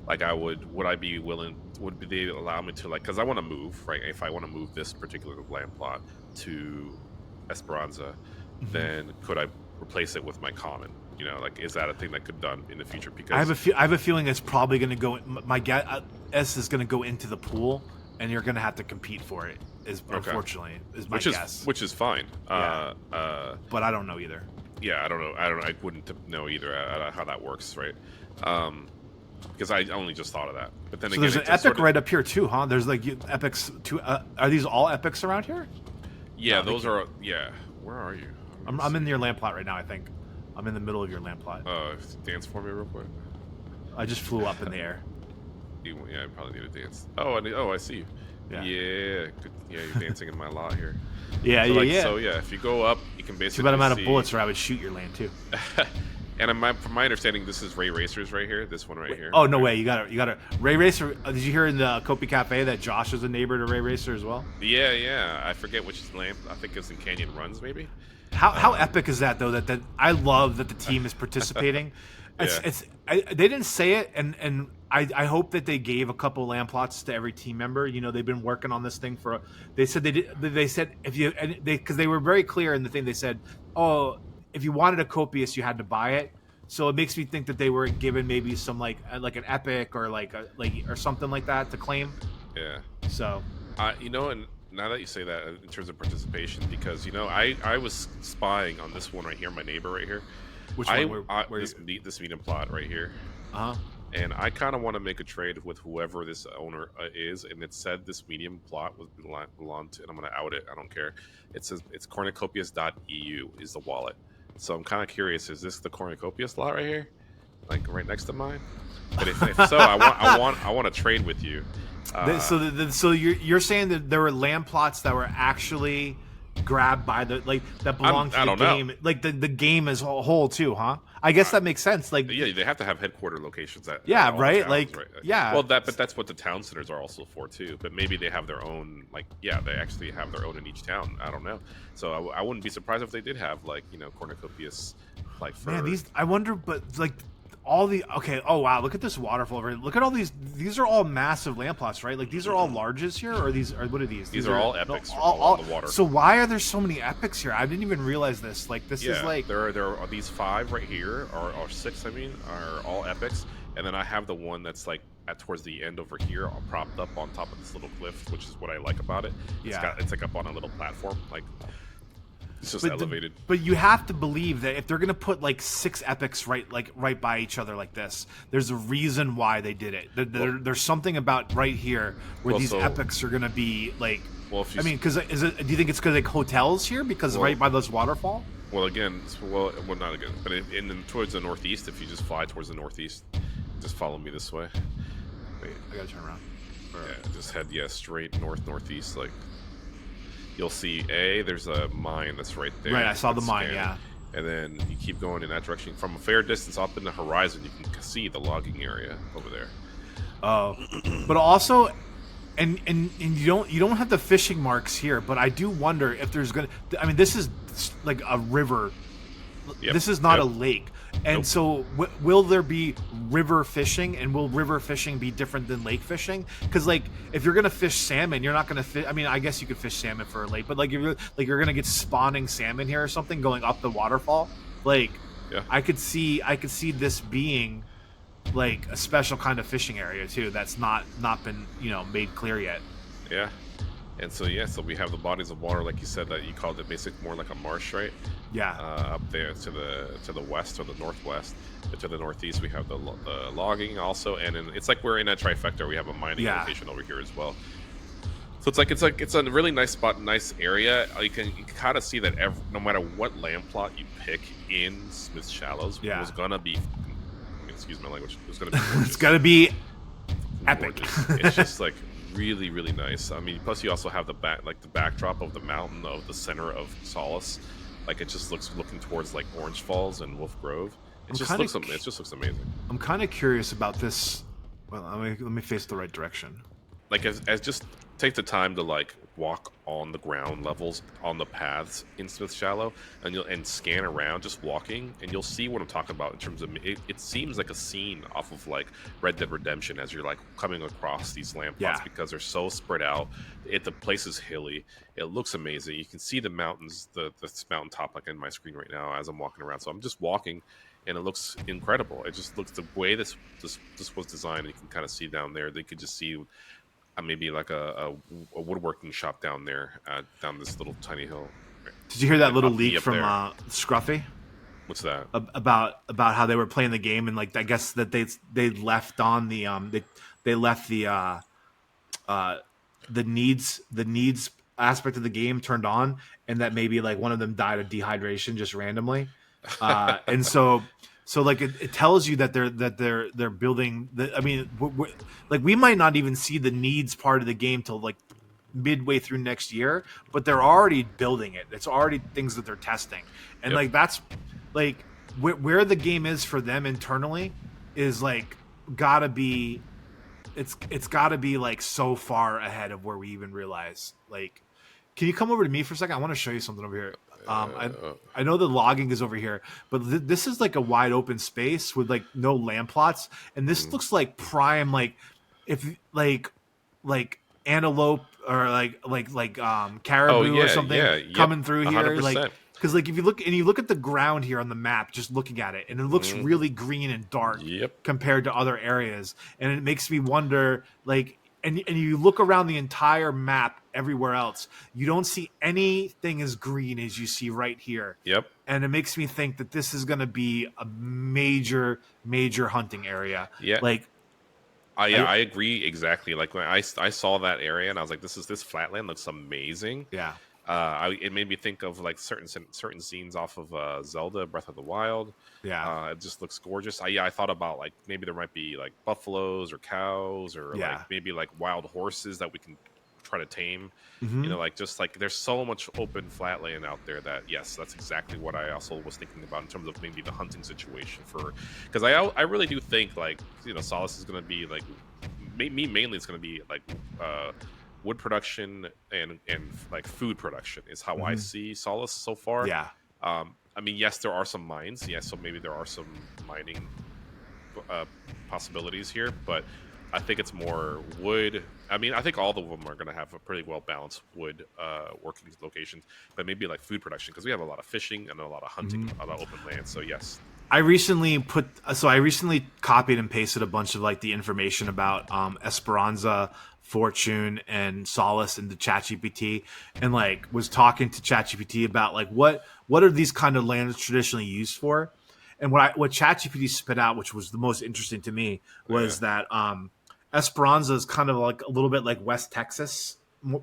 would I be willing? Would they allow me to because I want to move, right? If I want to move this particular land plot to Esperanza, then could I replace it with my common? Is that a thing that could be done in the future? Because
I have a feeling it's probably going to go. My guess is going to go into the pool, and you're going to have to compete for it. Unfortunately, is my guess.
Which is fine.
Yeah. But I don't know either.
Yeah, I don't know. I wouldn't know either how that works, right? Because I only just thought of that. But then
there's an epic right up here too, huh? There's epics too. Are these all epics around here?
Yeah, those are. Yeah. Where are you?
I'm in your land plot right now. I think I'm in the middle of your land plot.
Dance for me real quick.
I just flew up in the air.
I probably need to dance. I see you. Yeah. Good. Yeah, you're dancing in my lot here.
Yeah.
So if you go up, you can basically.
Too bad I'm out of bullets, or I would shoot your land too.
And from my understanding, this is Ray Racers right here. This one right here.
Oh no way! You got to Ray Racer. Did you hear in the Kopi Cafe that Josh is a neighbor to Ray Racer as well?
Yeah. I forget which land. I think it's in Canyon Runs, maybe.
How epic is that though? That I love that the team is participating. They didn't say it, and I hope that they gave a couple land plots to every team member. They've been working on this thing for. They said They said because they were very clear in the thing. They said, if you wanted a Copious, you had to buy it. So it makes me think that they were given maybe some like an epic or or something like that to claim.
Yeah.
So.
And now that you say that in terms of participation, because I was spying on this one right here, my neighbor right here.
Which one?
This medium plot right here. And I kind of want to make a trade with whoever this owner is, and it said this medium plot was belonged to, and I'm going to out it. I don't care. It says it's cornucopias.eu is the wallet. So I'm kind of curious, is this the Cornucopias lot right here, right next to mine? But if so, I want to trade with you.
So you're saying that there were land plots that were actually grabbed by the that belong to
I
the
don't know.
game, like the game as a whole too, huh? I guess that makes sense. Like,
yeah, they have to have headquarter locations at all the
right.
towns, right?
Yeah.
Well, but that's what the town centers are also for too. But maybe they have their own, like, yeah, they actually have their own in each town. I don't know. So I wouldn't be surprised if they did have, like, cornucopias, like, for
Man, I wonder, but like all the oh wow, look at this waterfall over here. Look at all these are all massive land plots, right? Like these are all larges here, or what are these?
These are all epics
all
from the water.
So why are there so many epics here? I didn't even realize this. Like this is like
there are these 5 right here, or 6, I mean, are all epics, and then I have the one that's like towards the end over here, all propped up on top of this little cliff, which is what I like about it. It's like up on a little platform, like. It's just elevated.
But you have to believe that if they're gonna put like 6 epics right by each other like this, there's a reason why they did it. There's something about right here where these epics are gonna be like. Well, I mean, because do you think it's because like hotels here because right by this waterfall?
Well, again, not again, but towards the northeast. If you just fly towards the northeast, just follow me this way.
Wait, I gotta turn around.
Yeah, just head straight northeast, like. You'll see there's a mine that's right there.
Right, I saw the mine, yeah.
And then you keep going in that direction. From a fair distance up in the horizon, you can see the logging area over there.
Oh, but also, and you don't have the fishing marks here, but I do wonder if there's gonna. I mean, this is like a river. Yep. This is not a lake. And so will there be river fishing, and will river fishing be different than lake fishing? Because like if you're gonna fish salmon, you're not gonna fish. I mean, I guess you could fish salmon for a lake, but like if you're gonna get spawning salmon here or something going up the waterfall, like I could see this being like a special kind of fishing area too. That's not been made clear yet.
Yeah. And so we have the bodies of water, like you said, that you called it basically more like a marsh, right?
Yeah.
Up there to the west or the northwest, but to the northeast we have the logging also, and it's like we're in a trifecta. We have a mining location over here as well. So it's a really nice spot, nice area. You can kind of see that no matter what land plot you pick in Smith Shallows, it was gonna be, excuse my language, it was gonna be
it's gonna be epic.
It's just like. Really, really nice. I mean, plus you also have the backdrop of the mountain of the center of Solace. Like it just looking towards like Orange Falls and Wolf Grove. It just looks amazing.
I'm kind of curious about this. Well, let me face the right direction.
Like as just take the time to like walk on the ground levels on the paths in Smith Shallow, and scan around just walking, and you'll see what I'm talking about in terms of it seems like a scene off of like Red Dead Redemption as you're like coming across these land plots because they're so spread out. The place is hilly. It looks amazing. You can see the mountains, the mountaintop like in my screen right now as I'm walking around. So I'm just walking, and it looks incredible. It just looks the way this was designed. You can kind of see down there. They could just see. Maybe like a woodworking shop down there, down this little tiny hill.
Did you hear that little leak from Scruffy?
What's that?
About how they were playing the game, and like I guess that they left on the they left the needs aspect of the game turned on, and that maybe like one of them died of dehydration just randomly, and so like it tells you that they're building. I mean, like we might not even see the needs part of the game till like midway through next year, but they're already building it. It's already things that they're testing, and like that's like where the game is for them internally is like gotta be. It's gotta be like so far ahead of where we even realize. Like, can you come over to me for a second? I want to show you something over here. I know the logging is over here, but this is like a wide open space with like no land plots, and this looks like prime, like if like antelope or like caribou or something coming through here, 100%. Like because like if you look at the ground here on the map, just looking at it, and it looks really green and dark compared to other areas, and it makes me wonder like. And you look around the entire map everywhere else, you don't see anything as green as you see right here.
Yep.
And it makes me think that this is going to be a major hunting area.
Yeah.
Like,
I agree exactly. Like when I saw that area and I was like, this flatland looks amazing.
Yeah.
It made me think of like certain scenes off of Zelda Breath of the Wild.
Yeah,
it just looks gorgeous. I thought about like maybe there might be like buffaloes or cows or like maybe like wild horses that we can try to tame.
Mm-hmm.
Like just like there's so much open flat land out there that yes, that's exactly what I also was thinking about in terms of maybe the hunting situation for, because I really do think like Solace is going to be like me mainly it's going to be like wood production and like food production is how I see Solace so far.
Yeah.
I mean, yes, there are some mines, yes, so maybe there are some mining possibilities here, but I think it's more wood. I mean, I think all of them are going to have a pretty well balanced wood working locations, but maybe like food production because we have a lot of fishing and a lot of hunting on the open land. So yes,
I recently copied and pasted a bunch of like the information about Esperanza, Fortune, and Solace into ChatGPT, and like was talking to ChatGPT about like what are these kind of lands traditionally used for, and what ChatGPT spit out, which was the most interesting to me, was that Esperanza is kind of like a little bit like West Texas,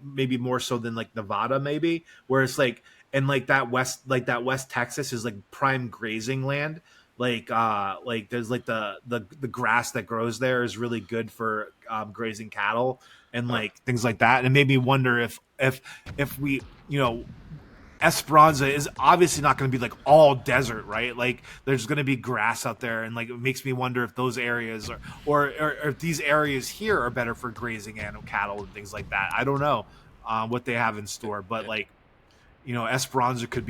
maybe more so than like Nevada, maybe, where it's like, and like that West Texas is like prime grazing land. Like there's like the grass that grows there is really good for grazing cattle and like things like that. And it made me wonder if we, Esperanza is obviously not going to be like all desert, right? Like there's going to be grass out there, and like it makes me wonder if those areas or if these areas here are better for grazing animal cattle and things like that. I don't know what they have in store, but like Esperanza could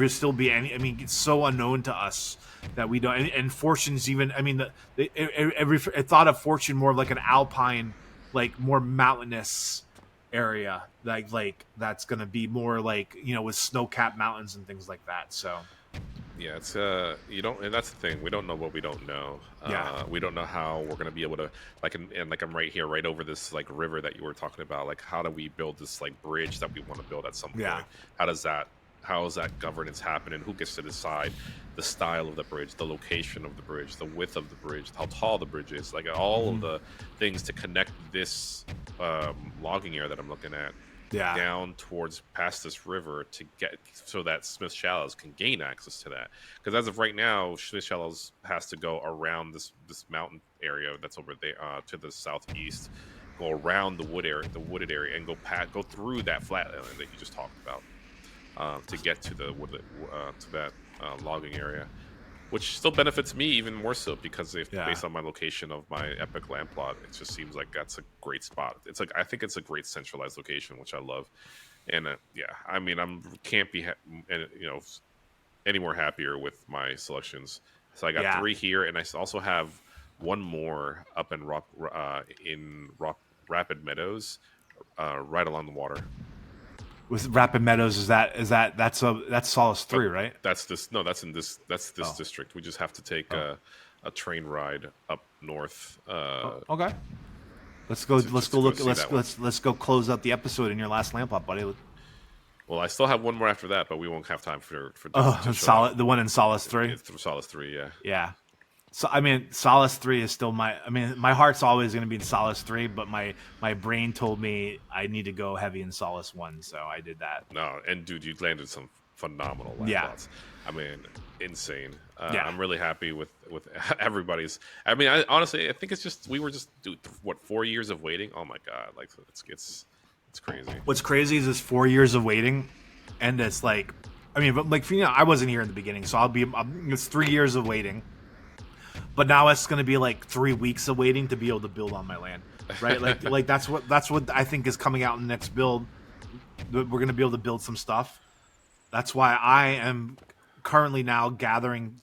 still be any. I mean, it's so unknown to us that we don't. And Fortune's even. I mean, I thought of Fortune more like an alpine, like more mountainous area, like that's gonna be more like with snow-capped mountains and things like that. So
yeah, it's you don't, and that's the thing, we don't know what we don't know. We don't know how we're going to be able to like, and like I'm right here right over this like river that you were talking about, like how do we build this like bridge that we want to build at some point? How is that governance happen, and who gets to decide the style of the bridge, the location of the bridge, the width of the bridge, how tall the bridge is, like all of the things to connect this logging area that I'm looking at down towards past this river to get so that Smith Shallows can gain access to that. Because as of right now, Smith Shallows has to go around this mountain area that's over there to the southeast, go around the wooded area, and go through that flatland that you just talked about to get to the to that logging area, which still benefits me even more so because based on my location of my epic land plot, it just seems like that's a great spot. It's like I think it's a great centralized location, which I love. And I mean, can't be any more happier with my selections. So I got 3 here, and I also have one more up in Rapid Meadows, right along the water.
With Rapid Meadows, that's Solace 3, right?
That's in this district. We just have to take a train ride up north.
Okay. Let's go close out the episode in your last land plot, buddy.
Well, I still have one more after that, but we won't have time for
the one in Solace 3.
Solace 3, yeah.
Yeah. So I mean, Solace 3 is still my heart's always going to be in Solace 3, but my brain told me I need to go heavy in Solace 1, so I did that.
No, and dude, you landed some phenomenal land plots. I mean, insane. I'm really happy with everybody's. I mean, honestly, I think it's just we were just 4 years of waiting. Oh my god, like it's crazy.
What's crazy is 4 years of waiting, and it's like, I mean, but like I wasn't here in the beginning, so it's 3 years of waiting. But now it's going to be like 3 weeks of waiting to be able to build on my land, right? Like that's what I think is coming out in the next build. We're going to be able to build some stuff. That's why I am currently now gathering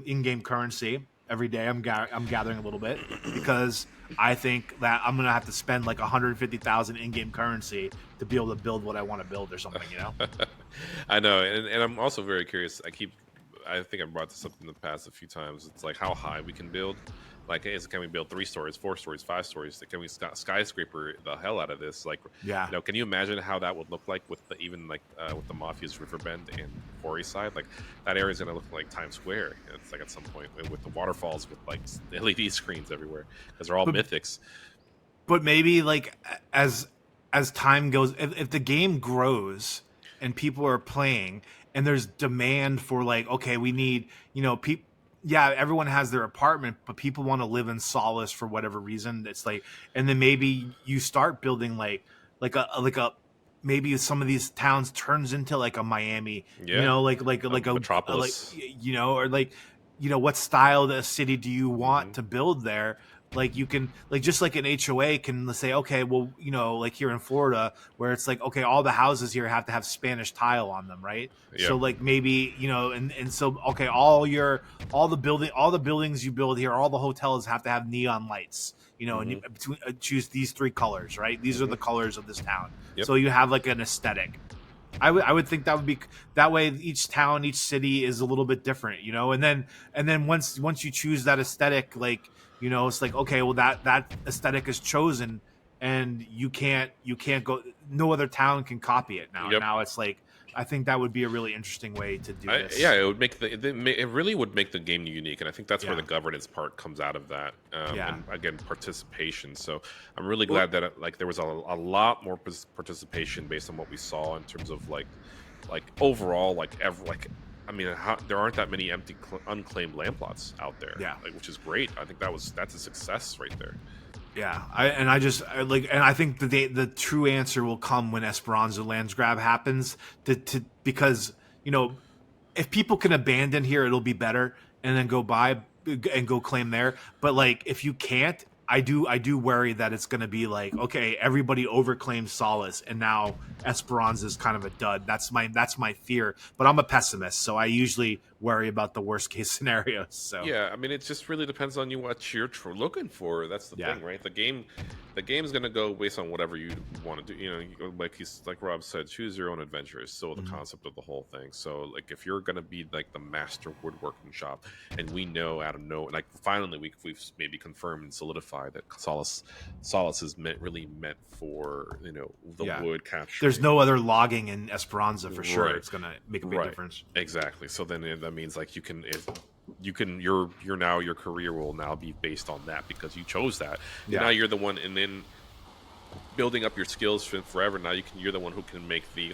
in-game currency every day. I'm gathering a little bit because I think that I'm going to have to spend like 150,000 in-game currency to be able to build what I want to build or something,
I know, and I'm also very curious. I think I brought this up in the past a few times. It's like how high we can build. Like, can we build 3 stories, 4 stories, 5 stories? Can we skyscraper the hell out of this? Like, can you imagine how that would look like with the Mafia's Riverbend and Quarry side? Like, that area is gonna look like Times Square. It's like at some point with the waterfalls with like LED screens everywhere because they're all mythics.
But maybe like as time goes, if the game grows and people are playing. And there's demand for like, okay, we need, everyone has their apartment, but people want to live in Solace for whatever reason. It's like, and then maybe you start building like like a maybe some of these towns turns into like a Miami,
Yeah,
like a like
metropolis.
or like what style of the city do you want
Hmm.
to build there? Like you can like just like an HOA can say, okay, well, like here in Florida where it's like, okay, all the houses here have to have Spanish tile on them, right?
Yeah.
So like maybe, and so okay, all the buildings you build here, all the hotels have to have neon lights, and
Hmm.
choose these three colors, right? These are
Hmm.
the colors of this town.
Yep.
So you have like an aesthetic. I would think that would be that way. Each town, each city is a little bit different, and then once you choose that aesthetic, like it's like, okay, well that aesthetic is chosen, and you can't go. No other town can copy it now.
Yep.
Now it's like I think that would be a really interesting way to do this.
Yeah, it would make it really would make the game unique, and I think that's where
Yeah,
the governance part comes out of that,
yeah.
and again participation. So I'm really
Well,
glad that like there was a lot more participation based on what we saw in terms of like overall like I mean there aren't that many empty unclaimed land plots out there,
yeah.
like, which is great. I think that's a success right there.
Yeah, I think the true answer will come when Esperanza lands grab happens. Because if people can abandon here, it'll be better, and then go buy and go claim there. But like if you can't, I do worry that it's going to be like, okay, everybody overclaims Solace, and now Esperanza is kind of a dud. That's my fear. But I'm a pessimist, so I usually worry about the worst case scenarios. So
Yeah, I mean, it just really depends on you what you're looking for. That's the
yeah.
thing, right? The game's gonna go based on whatever you want to do. Like Rob said, choose your own adventure is still the
Mhm.
concept of the whole thing. So, like, if you're gonna be like the master woodworking shop, and we know out of no, like, finally we've maybe confirmed and solidified that Solace is really meant for the
Yeah.
wood capture.
There's no other logging in Esperanza for sure.
Right.
It's gonna make a big
Right.
difference.
Exactly. So then that means like your career will now be based on that because you chose that. And
Yeah.
now you're the one, and then building up your skills forever. Now you're the one who can make the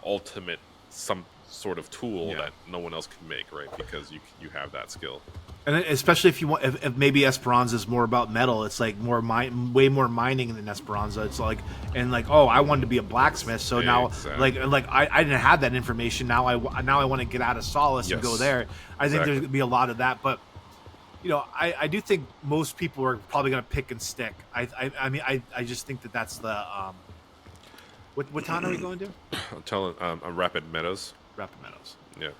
ultimate some sort of tool
Yeah.
that no one else can make, right? Because you have that skill.
And especially if you want, if maybe Esperanza is more about metal, it's like way more mining than Esperanza. It's like, and like, oh, I wanted to be a blacksmith, so now
Exactly.
like I didn't have that information. Now I want to get out of Solace and go
Yes.
there. I think there's
Exactly.
gonna be a lot of that, but I do think most people are probably gonna pick and stick. I mean I just think that's the what town are we going to?
I'm telling Rapid Meadows.
Rapid Meadows.
Yeah.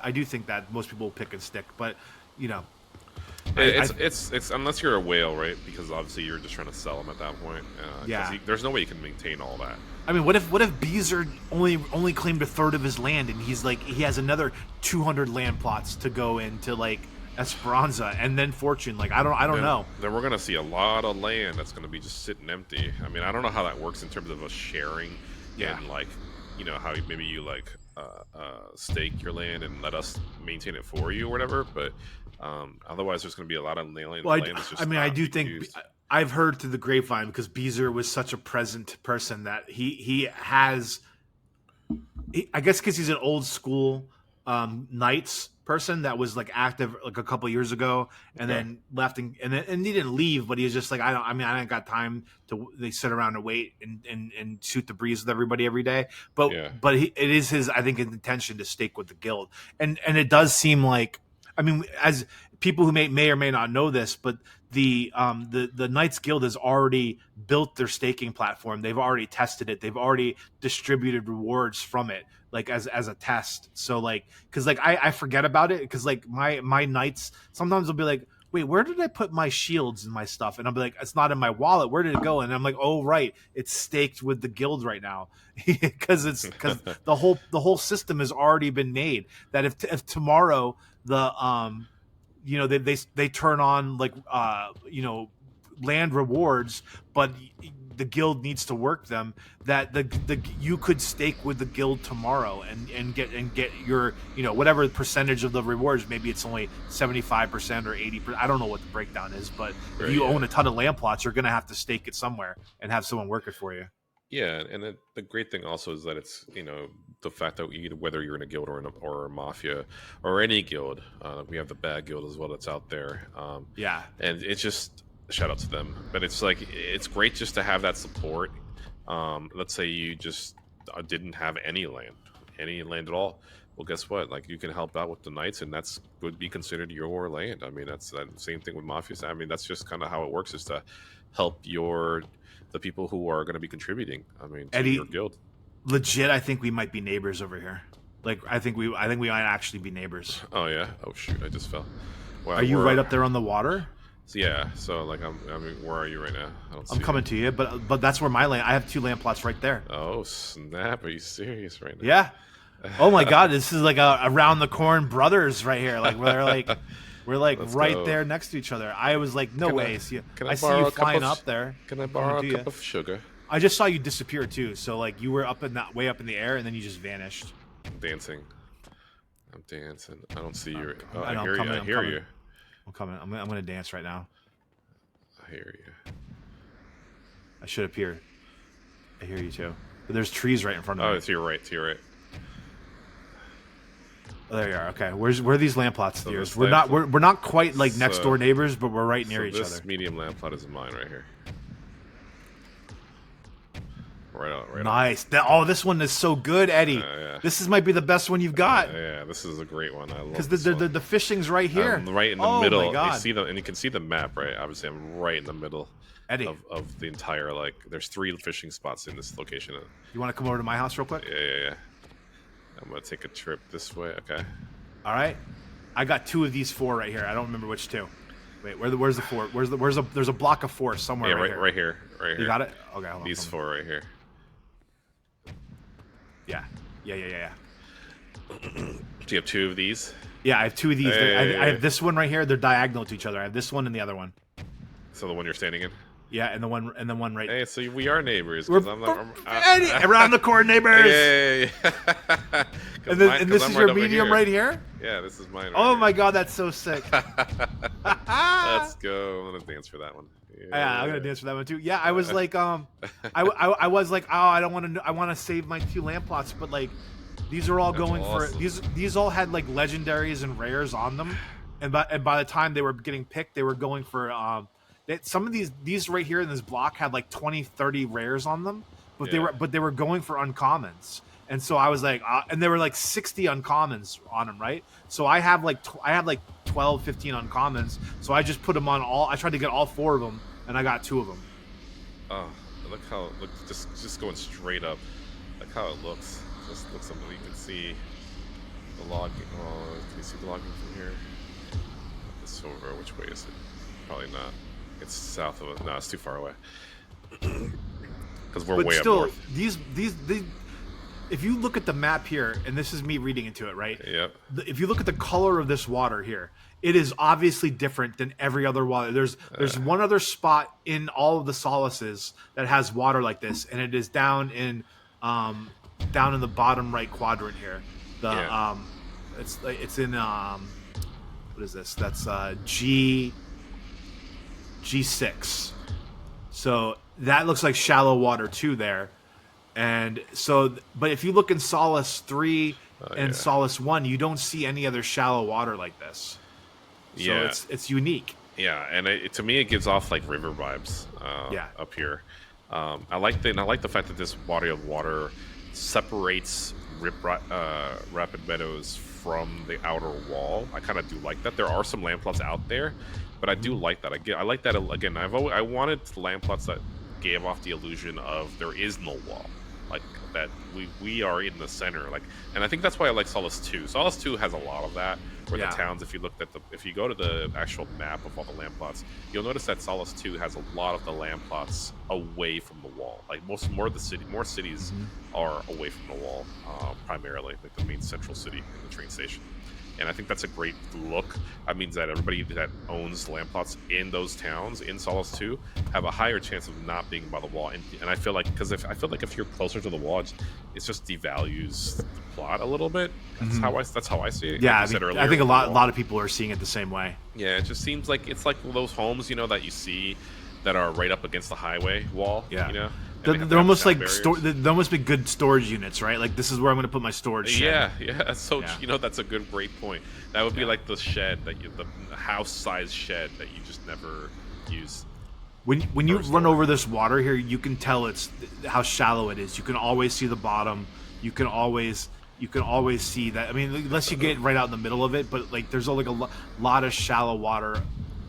I do think that most people will pick and stick, but you know,
It's unless you're a whale, right? Because obviously you're just trying to sell them at that point. 'Cause
Yeah.
there's no way you can maintain all that.
I mean, what if Beezer only claimed a third of his land, and he's like he has another 200 land plots to go into like Esperanza and then Fortune? Like I don't know.
Then we're gonna see a lot of land that's gonna be just sitting empty. I mean, I don't know how that works in terms of us sharing,
Yeah.
and like, how maybe you like stake your land and let us maintain it for you or whatever. But otherwise, there's gonna be a lot of land.
Well,
land that's just
I mean, I
not
do
being
think
used.
I've heard through the grapevine because Beezer was such a present person that he has. I guess because he's an old school Knights person that was like active like a couple years ago and
Okay.
then left and he didn't leave, but he was just like I ain't got time to they sit around and wait and shoot the breeze with everybody every day. But
Yeah.
it is his, I think, intention to stake with the guild, and it does seem like, I mean, as people who may or may not know this, but the Knights Guild has already built their staking platform. They've already tested it. They've already distributed rewards from it, like as a test. So like, because like I forget about it because like my Knights sometimes will be like, wait, where did I put my shields and my stuff? And I'll be like, it's not in my wallet. Where did it go? And I'm like, oh right, it's staked with the guild right now because the whole system has already been made. That if tomorrow the they turn on like land rewards, but the guild needs to work them, that the you could stake with the guild tomorrow and get your whatever percentage of the rewards. Maybe it's only 75% or 80%. I don't know what the breakdown is, but if you own a ton of land plots, you're gonna have to stake it somewhere and have someone work it for you.
Yeah, and the great thing also is that it's the fact that whether you're in a guild or a mafia or any guild, we have the bad guild as well that's out there.
Yeah.
And it's just shout out to them, but it's like it's great just to have that support. Let's say you just didn't have any land at all. Well, guess what? Like, you can help out with the knights, and that's would be considered your land. I mean, that's the same thing with mafias. I mean, that's just kind of how it works, is to help the people who are going to be contributing. I mean, to
Eddie,
your guild.
Legit, I think we might be neighbors over here. Like, I think we might actually be neighbors.
Oh yeah. Oh shoot! I just fell. Well,
are you right up there on the water?
Yeah. So like, I mean, where are you right now?
I'm coming to you, but that's where my land. I have 2 land plots right there.
Oh snap! Are you serious right now?
Yeah. Oh my God, this is like a around the corn brothers right here. Like we're like
Let's
right
go.
there next to each other. I was like, no way. I see
borrow
you
a cup
flying
of-
up there.
Can I borrow a cup of sugar?
I just saw you disappear too. So like you were up in that way up in the air and then you just vanished.
I'm dancing. I don't see you. Oh,
I know,
I hear you. I hear you.
I'm coming. I'm gonna dance right now.
I hear you.
I should appear. I hear you too. But there's trees right in front of me.
Oh, to your right. To your right.
Oh, there you are. Okay, where are these land plots?
So
Yours?
this
We're
land
not. We're not quite like next
So-
door neighbors, but we're right near each
This
other.
medium land plot is mine right here. Right on.
Nice. This one is so good, Eddie.
Yeah.
This might be the best one you've got.
Yeah, this is a great one. I love
Because
this one.
the fishing's right here.
I'm right in the
Oh
middle.
my God.
You see and you can see the map, right? Obviously, I'm right in the middle
Eddie,
of the entire, like, there's 3 fishing spots in this location.
you want to come over to my house real quick?
Yeah. I'm gonna take a trip this way. Okay.
All right. I got 2 of these 4 right here. I don't remember which 2. Wait, where's the 4? There's a block of 4 somewhere.
Yeah,
right
here.
You got it? Okay, hold on.
These 4 right here.
Yeah.
Do you have 2 of these?
Yeah, I have 2 of these.
Hey.
I have this one right here. They're diagonal to each other. I have this one and the other one.
So the one you're standing in?
Yeah, and the one right.
Hey, so we are neighbors.
We're
'Cause I'm not,
Eddie, around the corner, neighbors.
Yeah.
And this is your medium right here.
Yeah, this is mine. Right
Oh
here.
my God, that's so sick.
Let's go. I'm gonna dance for that one.
Yeah, I'm gonna dance for that one too. Yeah, I was like, I was like, oh, I don't want to. I want to save my 2 land plots, but like, these are all going
awesome.
for these all had like legendaries and rares on them, and by the time they were getting picked, they were going for some of these right here in this block had like 20, 30 rares on them, but they were going for uncommons. And so I was like, and there were like 60 uncommons on them, right? So I have like 12, 15 uncommons. So I just put them on all. I tried to get all 4 of them, and I got 2 of them.
Oh, look how just going straight up. Look how it looks. Just looks something you can see the logging. Oh, can you see the logging from here? This over. Which way is it? Probably not. It's south of it. No, it's too far away. Because we're way up north.
These if you look at the map here, and this is me reading into it, right?
Yep.
If you look at the color of this water here, it is obviously different than every other water. There's one other spot in all of the solaces that has water like this, and it is down in the bottom right quadrant here. It's in what is this? That's G6. So that looks like shallow water too there. And so, but if you look in Solace 3 and Solace 1, you don't see any other shallow water like this. So it's unique.
Yeah, and to me, it gives off like river vibes. Up here, I like the fact that this body of water separates Rapid Meadows from the outer wall. I kind of do like that. There are some land plots out there, but I do like that. I like that again. I wanted land plots that gave off the illusion of there is no wall. Like that we are in the center, like, and I think that's why I like Solace 2. Solace 2 has a lot of that, where the towns, if you go to the actual map of all the land plots, you'll notice that Solace 2 has a lot of the land plots away from the wall. Like more cities are away from the wall, primarily, like the main central city and the train station. And I think that's a great look. That means that everybody that owns land plots in those towns in Solace 2 have a higher chance of not being by the wall. And I feel like, if you're closer to the wall, it just devalues the plot a little bit. That's how I see it.
Yeah,
Like
I think a lot of people are seeing it the same way.
Yeah, it just seems like it's like those homes, that you see that are right up against the highway wall.
Yeah. They're almost like they're almost big good storage units, right? Like this is where I'm going to put my storage shed.
Yeah. So that's a great point. That would be like the shed the house-sized shed that you just never use.
when you run over this water here, you can tell it's how shallow it is. You can always see the bottom. You can always see that. I mean, unless you get right out in the middle of it, but like there's like a lot of shallow water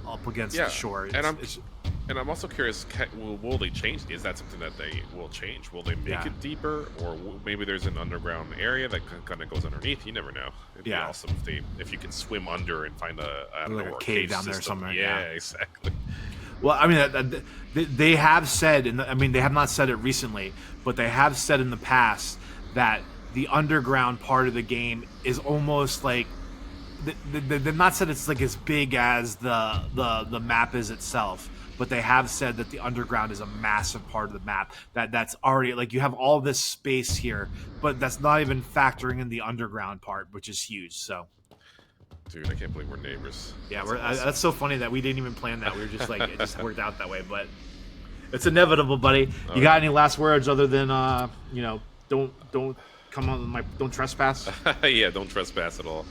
up against the shore.
And I'm also curious, will they change? Is that something that they will change? Will they make it deeper, or maybe there's an underground area that kind of goes underneath? You never know. It'd be awesome if you can swim under and find a
cave down there somewhere.
Yeah, exactly.
Well, I mean, they have said, and I mean, they have not said it recently, but they have said in the past that the underground part of the game is almost like they've not said it's like as big as the map is itself, but they have said that the underground is a massive part of the map. That's already like you have all this space here, but that's not even factoring in the underground part, which is huge. So.
Dude, I can't believe we're neighbors.
Yeah, that's so funny that we didn't even plan that. We were just like, it just worked out that way. But it's inevitable, buddy. You got any last words other than, don't come on don't trespass?
Yeah, don't trespass at all.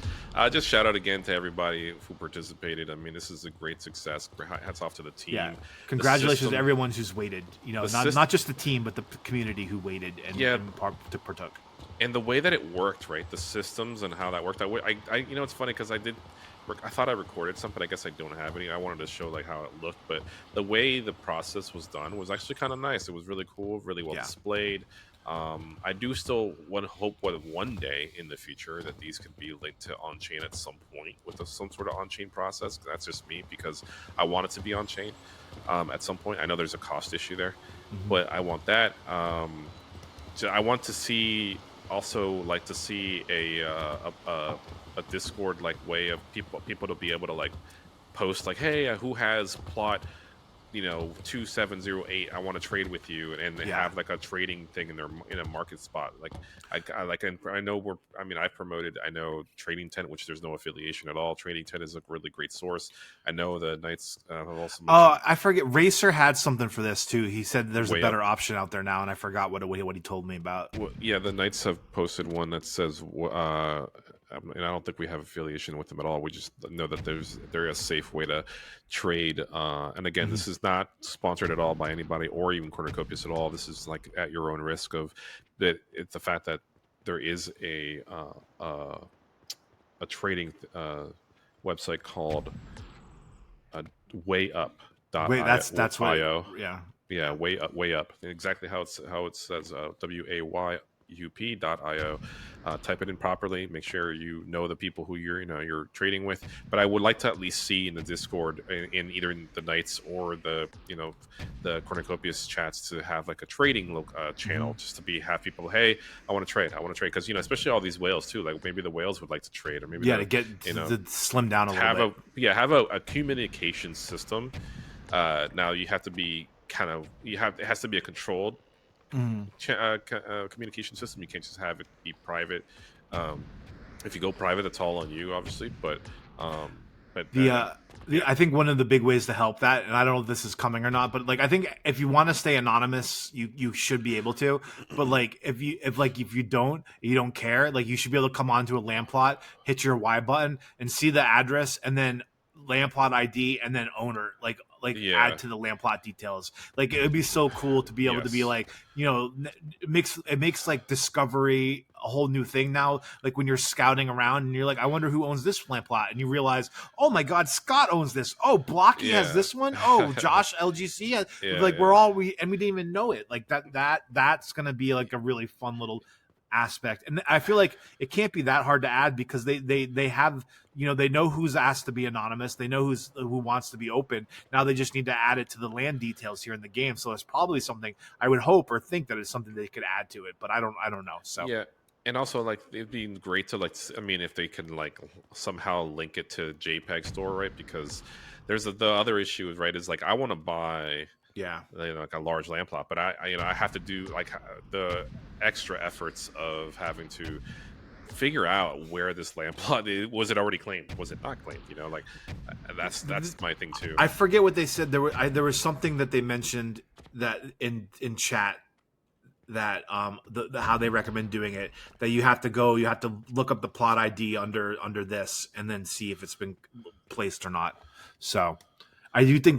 Just shout out again to everybody who participated. I mean, this is a great success. Hats off to the team.
Yeah. Congratulations to everyone who's waited. Not just the team, but the community who waited and partook.
And the way that it worked, right? The systems and how that worked. It's funny because I thought I recorded something. I guess I don't have any. I wanted to show like how it looked, but the way the process was done was actually kind of nice. It was really cool, really well displayed. I do still hope one day in the future that these could be linked to on-chain at some point with some sort of on-chain process. That's just me because I want it to be on-chain at some point. I know there's a cost issue there, but I want that. I want to see a Discord like way of people to be able to like post like, hey, who has plot 2708, I want to trade with you, and they have like a trading thing in a market spot. Like I know I've promoted Trading Tent, which there's no affiliation at all. Trading Tent is a really great source. I know the Knights have also
I forget, Racer had something for this too. He said there's a better option out there now, and I forgot what he told me about.
Well, yeah, the Knights have posted one that says and I don't think we have affiliation with them at all. We just know that there's a safe way to trade. And again, this is not sponsored at all by anybody or even Cornucopias at all. This is like at your own risk of that. It's the fact that there is a trading website called Way Up.
That's what.
Yeah, Way Up. Exactly how it says WAYUP.io. Type it in properly. Make sure you know the people who you're trading with. But I would like to at least see in the Discord, in either in the Knights or the Cornucopias chats, to have like a trading channel, just to have people. Hey, I want to trade. Because especially all these whales too. Like maybe the whales would like to trade, or maybe
to get to slim down a little bit.
Have a communication system. Now you have to be it has to be a controlled communication system. You can't just have it be private. If you go private, it's all on you, obviously. But
I think one of the big ways to help that, and I don't know if this is coming or not, but like I think if you want to stay anonymous, you should be able to. But like if you don't care, like you should be able to come onto a land plot, hit your Y button, and see the address, and then land plot ID, and then owner, add to the land plot details. Like it would be so cool to be able to be like, it makes like discovery a whole new thing now. Like when you're scouting around and you're like, I wonder who owns this land plot, and you realize, oh my God, Scott owns this. Oh, Blocky has this one. Oh, Josh LGC has. We didn't even know it. Like that's gonna be like a really fun little aspect. And I feel like it can't be that hard to add because they have, they know who's asked to be anonymous. They know who wants to be open. Now they just need to add it to the land details here in the game. So it's probably something I would hope or think that it's something they could add to it, but I don't know. So
yeah. And also, like, it'd be great to, if they can, somehow link it to JPEG store, right? Because there's the other issue, right, is, I want to buy, a large land plot, but I have to do, the extra efforts of having to figure out where this land plot is. Was it already claimed? Was it not claimed? That's my thing, too.
I forget what they said. There was something that they mentioned that in chat, that how they recommend doing it, that you have to look up the plot ID under this and then see if it's been placed or not. So I do think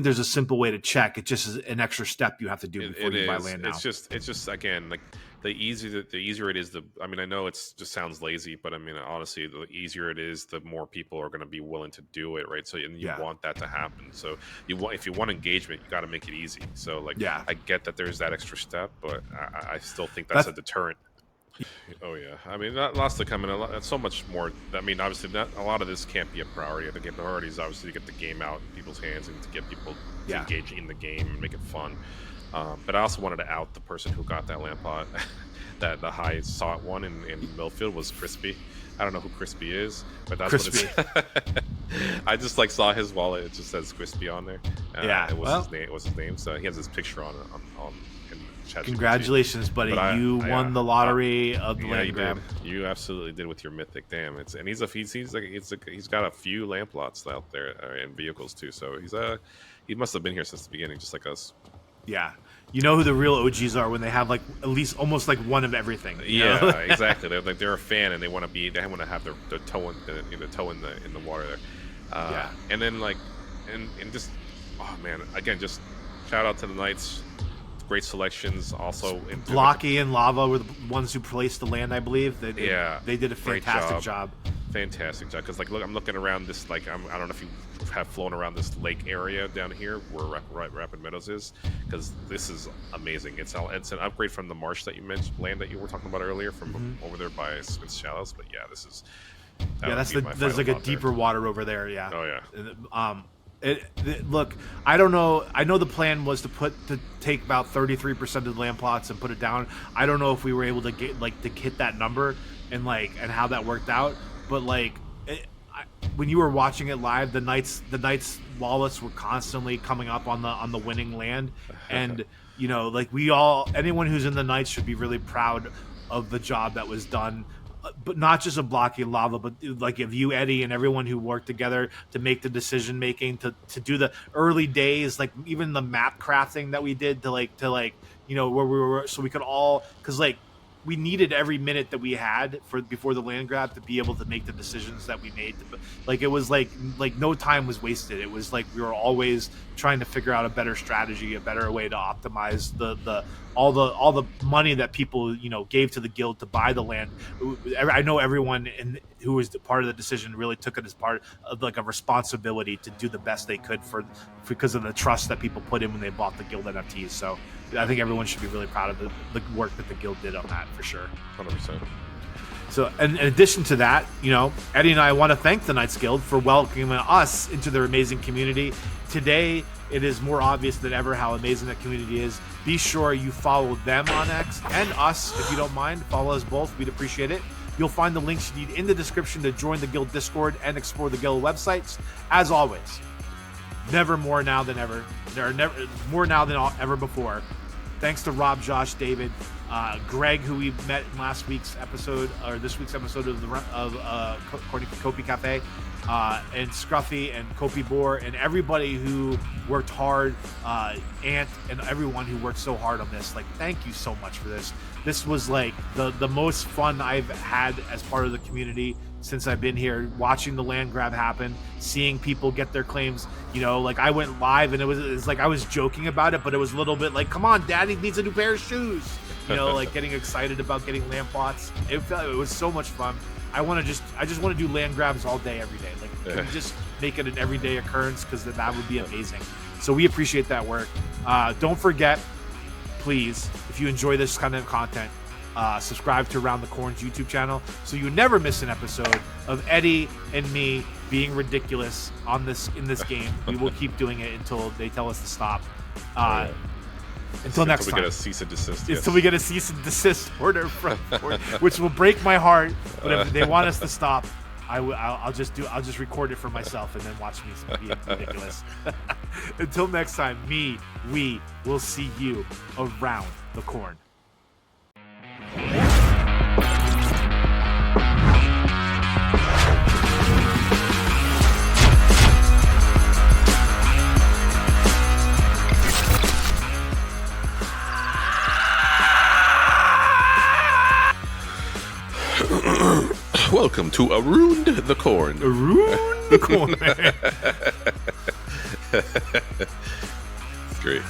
there's a simple way to check. It just is an extra step you have to do before you buy land now.
It's just again, like the easier it is. I mean, I know it's just sounds lazy, but I mean, honestly, the easier it is, the more people are going to be willing to do it, right? So, and you want that to happen. So if you want engagement, you got to make it easy. So, like, I get that there's that extra step, but I still think that's a deterrent. Oh yeah, I mean, lots to come in. That's so much more. I mean, obviously, a lot of this can't be a priority. I think the priority is obviously to get the game out in people's hands and to get people to engage in the game and make it fun. But I also wanted to out the person who got that lamp pot. That the high sought one in Milfield was Crispy. I don't know who Crispy is, but that's Crispy. What it's. I just saw his wallet. It just says Crispy on there. It was his name. It was his name. So he has his picture on chat.
Congratulations, buddy! You won the lottery of the land grab.
You absolutely did with your mythic. Damn, and he's got a few lamp lots out there and vehicles too. So he must have been here since the beginning, just like us.
Yeah. You know who the real OGs are when they have at least almost one of everything.
Yeah, exactly. They're a fan and they want to have their toe in the water there. And then and just again, just shout out to the Knights. Great selections. Also,
Blocky and Lava were the ones who placed the land, I believe. They did a fantastic job.
Fantastic job. Because look, I'm looking around this. I don't know if you have flown around this lake area down here where Rapid Meadows is, because this is amazing. It's an upgrade from the marsh that you mentioned, land that you were talking about earlier from over there by Smith's Shallows. But yeah, this is
there's a deeper water over there. Yeah.
Oh yeah.
Look, I don't know. I know the plan was to take about 33% of the land plots and put it down. I don't know if we were able to get to hit that number and how that worked out. But when you were watching it live, the Knights Lawless were constantly coming up on the winning land, and anyone who's in the Knights should be really proud of the job that was done. But not just of Blocky and Lava, but of you, Eddie, and everyone who worked together to make the decision making, to do the early days, even the map crafting that we did where we were, so we could all, because we needed every minute that we had before the land grab to be able to make the decisions that we made. It was no time was wasted. It was we were always trying to figure out a better strategy, a better way to optimize all the money that people gave to the guild to buy the land. I know everyone who was part of the decision really took it as part of a responsibility to do the best they could because of the trust that people put in when they bought the guild NFTs. So I think everyone should be really proud of the work that the guild did on that, for sure.
100%.
So, in addition to that, Eddie and I want to thank the Knights Guild for welcoming us into their amazing community. Today, it is more obvious than ever how amazing that community is. Be sure you follow them on X and us, if you don't mind. Follow us both. We'd appreciate it. You'll find the links you need in the description to join the Guild Discord and explore the Guild websites. As always, never more now than ever. There are never more now than ever before. Thanks to Rob, Josh, David, Greg, who we met in last week's episode, or this week's episode of Cornucopias Cafe, and Scruffy and Kopi Boar, and everybody who worked hard, Ant, and everyone who worked so hard on this. Thank you so much for this. This was the most fun I've had as part of the community since I've been here, watching the land grab happen, seeing people get their claims. I went live and it was I was joking about it, but it was a little bit come on, Daddy needs a new pair of shoes. Getting excited about getting land plots. It was so much fun. I just want to do land grabs all day, every day. Can we just make it an everyday occurrence, because that would be amazing. So we appreciate that work. Don't forget, please, if you enjoy this kind of content, subscribe to Around the Corn's YouTube channel so you never miss an episode of Eddie and me being ridiculous in this game. We will keep doing it until they tell us to stop. Until next time.
Until we get a cease and desist.
Until we get a cease and desist order which will break my heart. But if they want us to stop, I'll just record it for myself and then watch me be ridiculous. Until next time, we will see you around the corn.
Welcome to Around the Corn.
Around the Corn.
It's great.